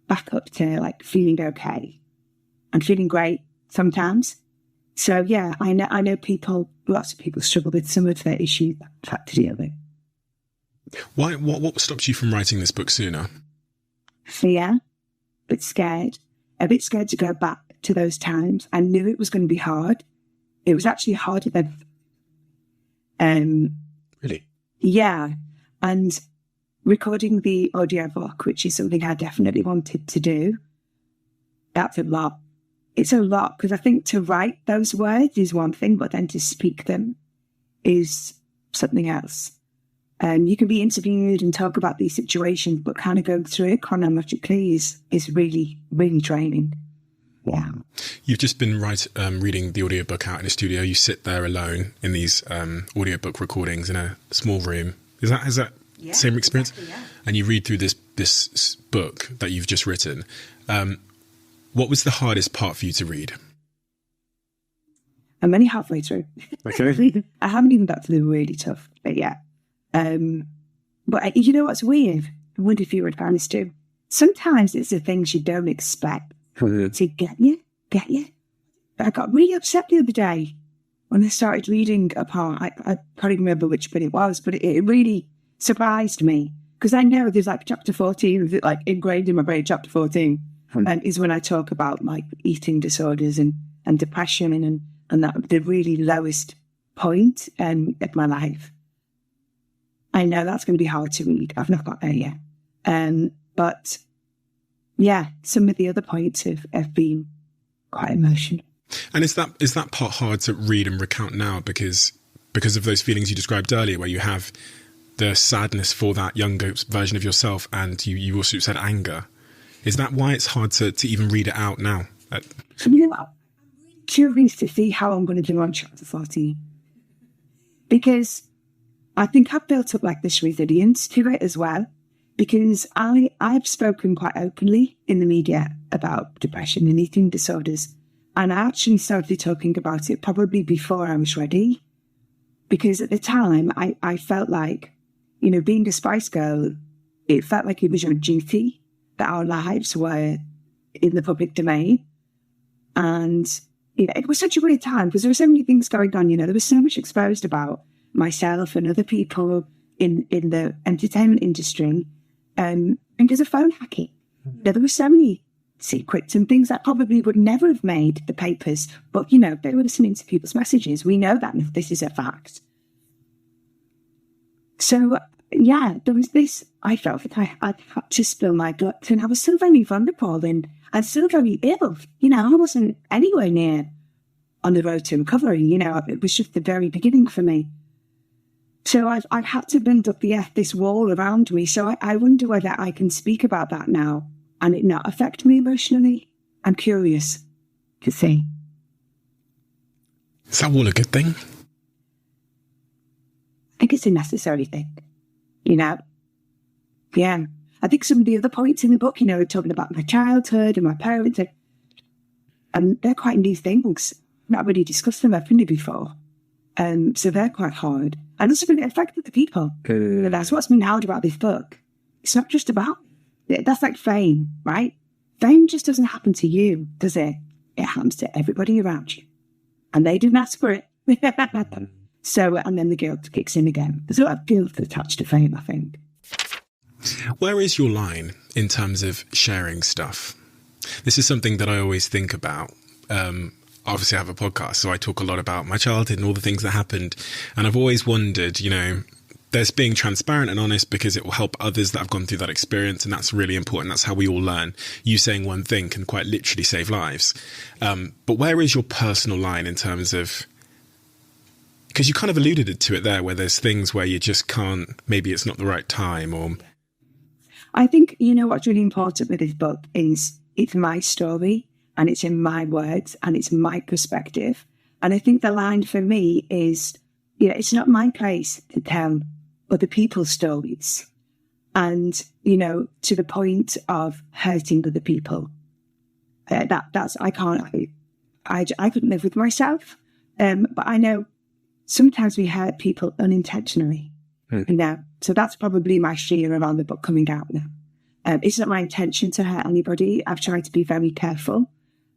back up to like feeling okay and feeling great sometimes. So yeah, I know lots of people struggle with some of the issues that I've had to deal with. Why? What stops you from writing this book sooner? Fear, but scared. A bit scared to go back to those times. I knew it was going to be hard. It was actually harder than... Really? Yeah. And recording the audiobook, which is something I definitely wanted to do, that's a lot. It's a lot, because I think to write those words is one thing, but then to speak them is something else. You can be interviewed and talk about these situations, but kind of going through it chronologically is really, really draining. Yeah. You've just been reading the audiobook out in a studio. You sit there alone in these audiobook recordings in a small room. Is that yeah, same experience? Exactly, yeah. And you read through this book that you've just written. What was the hardest part for you to read? I'm only halfway through. Okay. I haven't even got to the really tough bit yet. But you know what's weird? I wonder if you were advanced too. Sometimes it's the things you don't expect to get you. I got really upset the other day when I started reading a part. I can't remember which bit it was, but it really surprised me. Because I know there's like chapter 14, like ingrained in my brain, chapter 14 is when I talk about like eating disorders and depression and that the really lowest point of my life. I know that's going to be hard to read. I've not got there yet. But yeah, some of the other points have been quite emotional. And is that part hard to read and recount now because of those feelings you described earlier, where you have the sadness for that younger version of yourself, and you also said anger? Is that why it's hard to even read it out now? You know what? I'm curious to see how I'm going to do on chapter 14. Because I think I've built up like this resilience to it as well. Because I've spoken quite openly in the media about depression and eating disorders. And I actually started talking about it probably before I was ready. Because at the time, I felt like, being a Spice Girl, it felt like it was your duty that our lives were in the public domain. And it was such a weird time because there were so many things going on. There was so much exposed about myself and other people in the entertainment industry because of phone hacking. There were so many secrets and things that probably would never have made the papers, but they were listening to people's messages. We know that this is a fact. So there was this. I felt that I had to spill my guts, and I was still very vulnerable and still very ill. I wasn't anywhere near on the road to recovery. It was just the very beginning for me. So I've had to build up this wall around me. So I wonder whether I can speak about that now and it not affect me emotionally. I'm curious to see. Is that all a good thing? I think it's a necessary thing, Yeah. I think some of the other points in the book, are talking about my childhood and my parents, and they're quite new things. I've not really discussed them openly before. So they're quite hard. And also really affected the people. And that's what's been hard about this book. It's not just about, that's like fame, right? Fame just doesn't happen to you, does it? It happens to everybody around you. And they didn't ask for it. So, and then the guilt kicks in again. There's a lot of guilt attached to fame, I think. Where is your line in terms of sharing stuff? This is something that I always think about. Obviously, I have a podcast, so I talk a lot about my childhood and all the things that happened. And I've always wondered, there's being transparent and honest because it will help others that have gone through that experience. And that's really important. That's how we all learn. You saying one thing can quite literally save lives. But where is your personal line in terms of, because you kind of alluded to it there, where there's things where you just can't, maybe it's not the right time or... I think, what's really important with this book is it's my story and it's in my words and it's my perspective. And I think the line for me is, it's not my place to tell other people's stories. And, to the point of hurting other people. That's, I couldn't live with myself. But I know sometimes we hurt people unintentionally. So that's probably my fear around the book coming out now. It's not my intention to hurt anybody. I've tried to be very careful.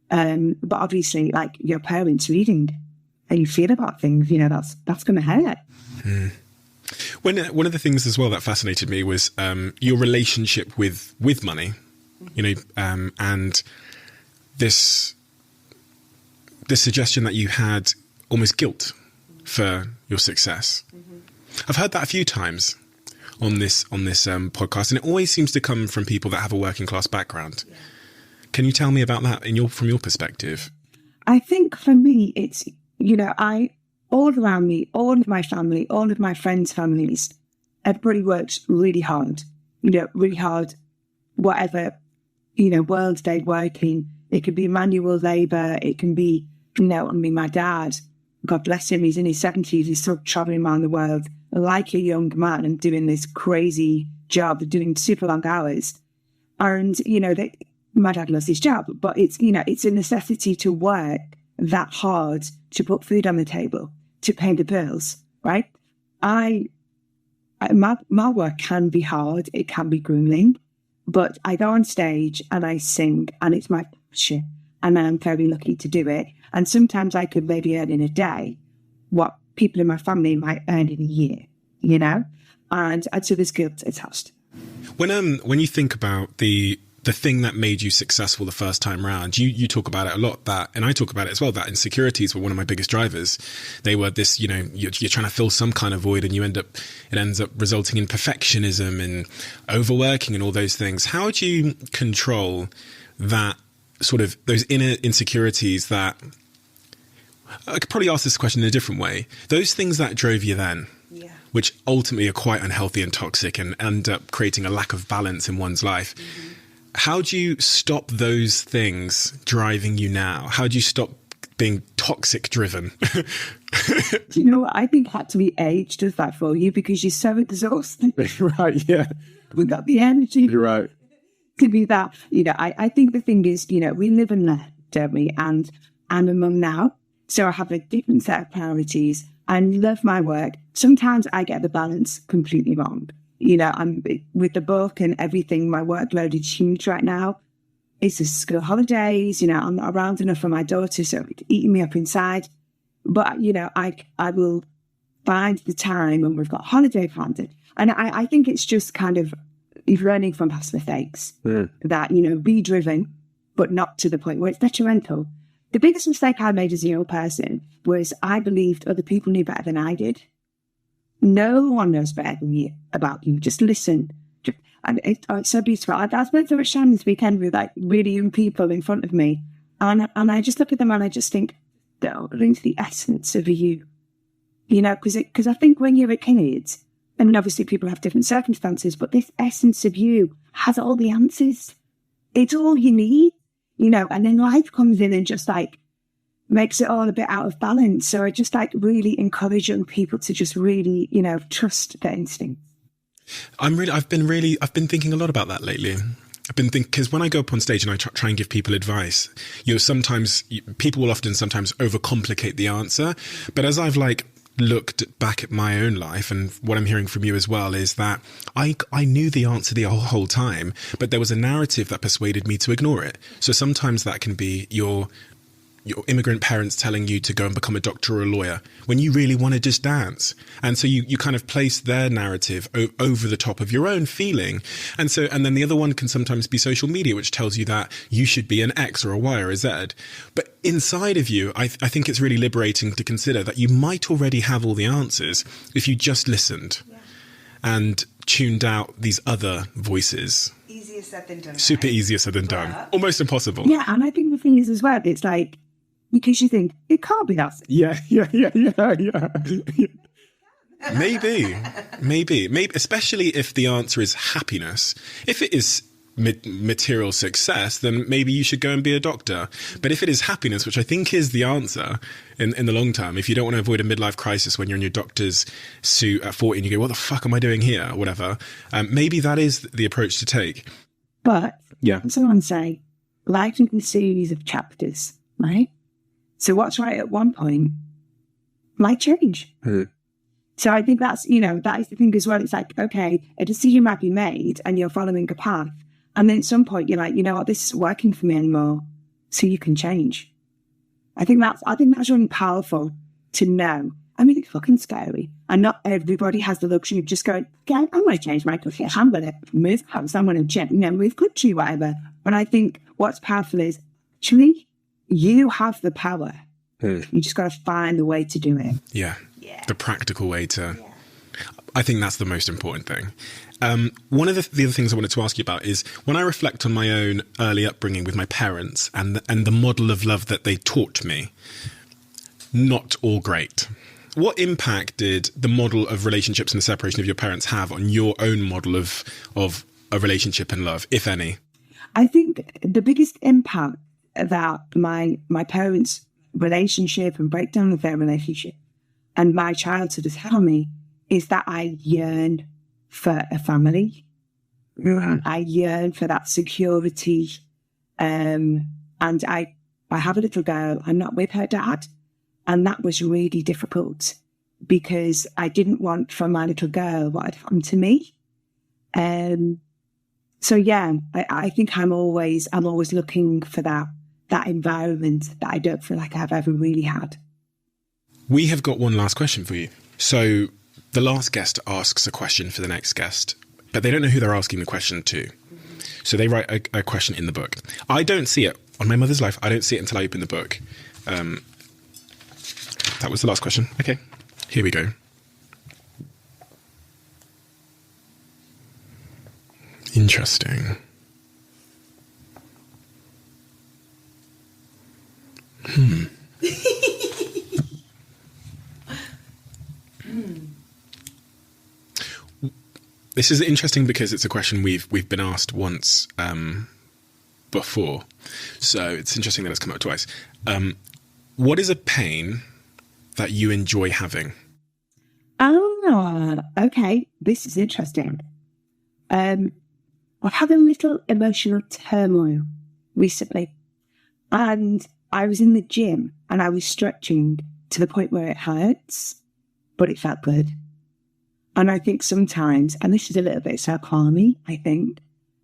But obviously, like your parents reading how you feel about things, that's going to hurt. One of the things as well that fascinated me was your relationship with money, and this suggestion that you had almost guilt for your success. I've heard that a few times on this podcast, and it always seems to come from people that have a working class background. Yeah. Can you tell me about that from your perspective? I think for me, it's, all around me, all of my family, all of my friends' families, everybody works really hard, really hard, whatever, world they work in. It could be manual labour. It can be, my dad, God bless him, he's in his 70s. He's still travelling around the world like a young man and doing this crazy job, doing super long hours. And, my dad loves his job, but it's, it's a necessity to work that hard to put food on the table, to pay the bills, right? My work can be hard. It can be grueling, but I go on stage and I sing and it's my passion and I'm very lucky to do it. And sometimes I could maybe earn in a day what people in my family might earn in a year, and so there's guilt attached. When you think about the thing that made you successful the first time round, you talk about it a lot, and I talk about it as well, that insecurities were one of my biggest drivers. They were this, you're trying to fill some kind of void and it ends up resulting in perfectionism and overworking and all those things. How do you control that sort of, those inner insecurities that, I could probably ask this question in a different way. Those things that drove you then, which ultimately are quite unhealthy and toxic and end up creating a lack of balance in one's life. Mm-hmm. How do you stop those things driving you now? How do you stop being toxic driven? I think had to be age does that for you because you're so exhausted. Right, yeah. We've got the energy. You're right. To be that. I think the thing is, we live and learn, don't we? And I'm a mum now, so I have a different set of priorities. I love my work. Sometimes I get the balance completely wrong. You know, I'm with the book and everything, my workload is huge right now. It's the school holidays, you know, I'm not around enough for my daughter, so it's eating me up inside. But, you know, I will find the time when we've got holiday planned. And I think it's just kind of learning from past mistakes that, you know, be driven, but not to the point where it's detrimental. The biggest mistake I made as a young person was I believed other people knew better than I did. No one knows better than you about you. Just listen. And it's so beautiful. I spent so much time this weekend with like really young people in front of me. And I just look at them and I just think, they're into the essence of you. You know, because I think when you're a kid, I mean, obviously people have different circumstances, but this essence of you has all the answers. It's all you need, you know, and then life comes in and just like makes it all a bit out of balance. So I just like really encourage young people to just really, you know, trust their instincts. I've been thinking a lot about that lately. I've been thinking, because when I go up on stage and I try and give people advice, you know, people will often sometimes overcomplicate the answer. But as I've like looked back at my own life, and what I'm hearing from you as well is that I knew the answer the whole time, but there was a narrative that persuaded me to ignore it. So sometimes that can be your immigrant parents telling you to go and become a doctor or a lawyer when you really want to just dance. And so you kind of place their narrative over the top of your own feeling. And then the other one can sometimes be social media, which tells you that you should be an X or a Y or a Z. But inside of you, I think it's really liberating to consider that you might already have all the answers if you just listened and tuned out these other voices. Easier said than done. Super easier said than done. Almost impossible. Yeah, and I think the thing is as well, it's like, because you think, it can't be that. Yeah. Maybe, especially if the answer is happiness. If it is material success, then maybe you should go and be a doctor. But if it is happiness, which I think is the answer in the long term, if you don't want to avoid a midlife crisis when you're in your doctor's suit at 40 and you go, what the fuck am I doing here? Or whatever, maybe that is the approach to take. But someone say, life is a series of chapters, right? So what's right at one point might change. So I think that's, you know, that is the thing as well. It's like, okay, a decision might be made and you're following a path. And then at some point you're like, you know what, this isn't working for me anymore. So you can change. I think that's really powerful to know. I mean, it's fucking scary. And not everybody has the luxury of just going, okay, I'm going to change my country. I'm going to move house. I'm going to, move country, whatever. But I think what's powerful is actually you have the power. You just got to find the way to do it. Yeah. The practical way to... Yeah. I think that's the most important thing. One of the other things I wanted to ask you about is when I reflect on my own early upbringing with my parents and the model of love that they taught me, not all great. What impact did the model of relationships and the separation of your parents have on your own model of a relationship and love, if any? I think the biggest impact that my parents' relationship and breakdown of their relationship and my childhood has had on me is that I yearn for a family. I yearn for that security. And I have a little girl. I'm not with her dad. And that was really difficult because I didn't want for my little girl what had happened to me. So yeah, I think I'm always looking for that environment that I don't feel like I've ever really had. We have got one last question for you. So the last guest asks a question for the next guest, but they don't know who they're asking the question to. So they write a question in the book. I don't see it on my mother's life. I don't see it until I open the book. That was the last question. Okay, here we go. Interesting. This is interesting because it's a question we've been asked once before. So it's interesting that it's come up twice. What is a pain that you enjoy having? Oh, okay. This is interesting. I've had a little emotional turmoil recently. And I was in the gym and I was stretching to the point where it hurts, but it felt good. And I think sometimes, and this is a little bit self-harming, I think,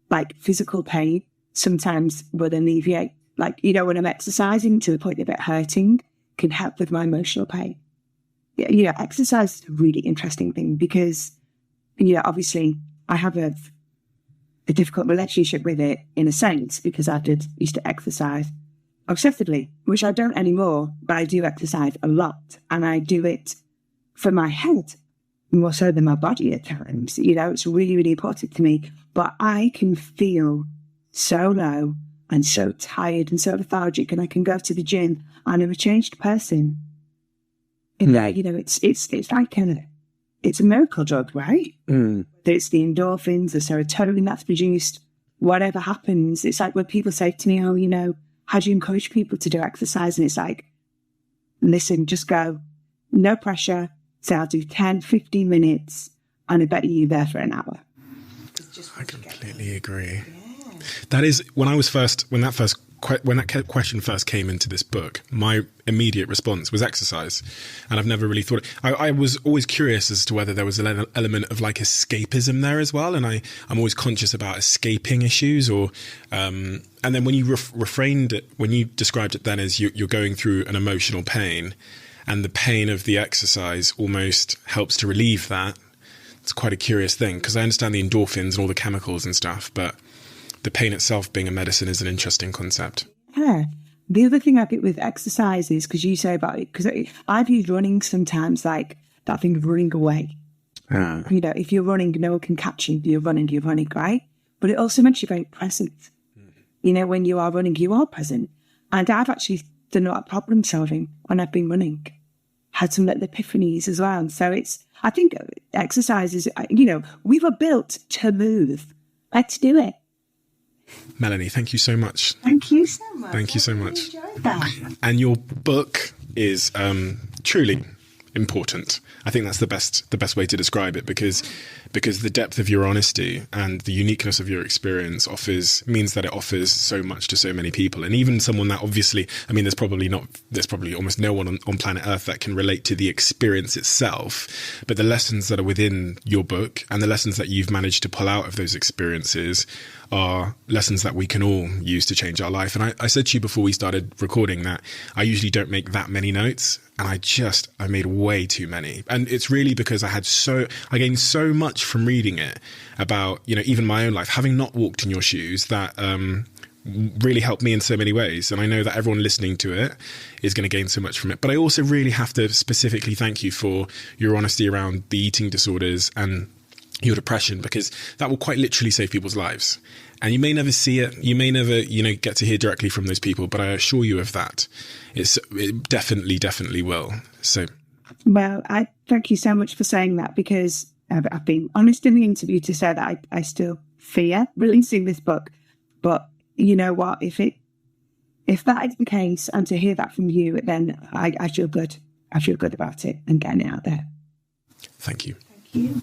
like physical pain sometimes will alleviate, like, you know, when I'm exercising to the point of it hurting can help with my emotional pain. You know, exercise is a really interesting thing because, you know, obviously I have a difficult relationship with it in a sense because I used to exercise obsessively, which I don't anymore, but I do exercise a lot and I do it for my head more so than my body at times. You know, it's really, really important to me, but I can feel so low and so tired and so lethargic, and I can go to the gym and I'm a changed person. In there, you know, it's like it's a miracle drug, right? It's the endorphins, the serotonin that's produced, whatever happens. It's like when people say to me, oh, you know, how do you encourage people to do exercise? And it's like, listen, just go, no pressure. Say I'll do 10, 15 minutes and I bet you're there for an hour. I completely agree. Yeah. That is, when that question first came into this book, my immediate response was exercise. And I've never really thought, I was always curious as to whether there was an element of like escapism there as well. And I'm always conscious about escaping issues or, and then when you refrained it, when you described it then as you're going through an emotional pain and the pain of the exercise almost helps to relieve that. It's quite a curious thing because I understand the endorphins and all the chemicals and stuff, but the pain itself being a medicine is an interesting concept. Yeah. The other thing I think with exercise is, because you say about it, because I've used running sometimes like that thing of running away. You know, if you're running, no one can catch you. You're running, right? But it also makes you very present. You know, when you are running, you are present. And I've actually done a lot of problem solving when I've been running. Had some little epiphanies as well. So I think exercise is, you know, we were built to move. Let's do it. Melanie, thank you so much. Thank you so much. Thank you so much. I enjoyed that. And your book is truly important. I think that's the best way to describe it because the depth of your honesty and the uniqueness of your experience means that it offers so much to so many people. And even someone that obviously, I mean, there's probably almost no one on planet Earth that can relate to the experience itself, but the lessons that are within your book and the lessons that you've managed to pull out of those experiences are lessons that we can all use to change our life. And I said to you before we started recording that I usually don't make that many notes, and I made way too many. And it's really because I gained so much from reading it about, you know, even my own life, having not walked in your shoes, that really helped me in so many ways. And I know that everyone listening to it is going to gain so much from it. But I also really have to specifically thank you for your honesty around the eating disorders and your depression, because that will quite literally save people's lives. And you may never see it. You may never, you know, get to hear directly from those people, but I assure you of that. It definitely will. So. Well, I thank you so much for saying that, because I've been honest in the interview to say that I still fear releasing this book. But you know what? If that is the case, and to hear that from you, then I feel good. I feel good about it and getting it out there. Thank you. Thank you.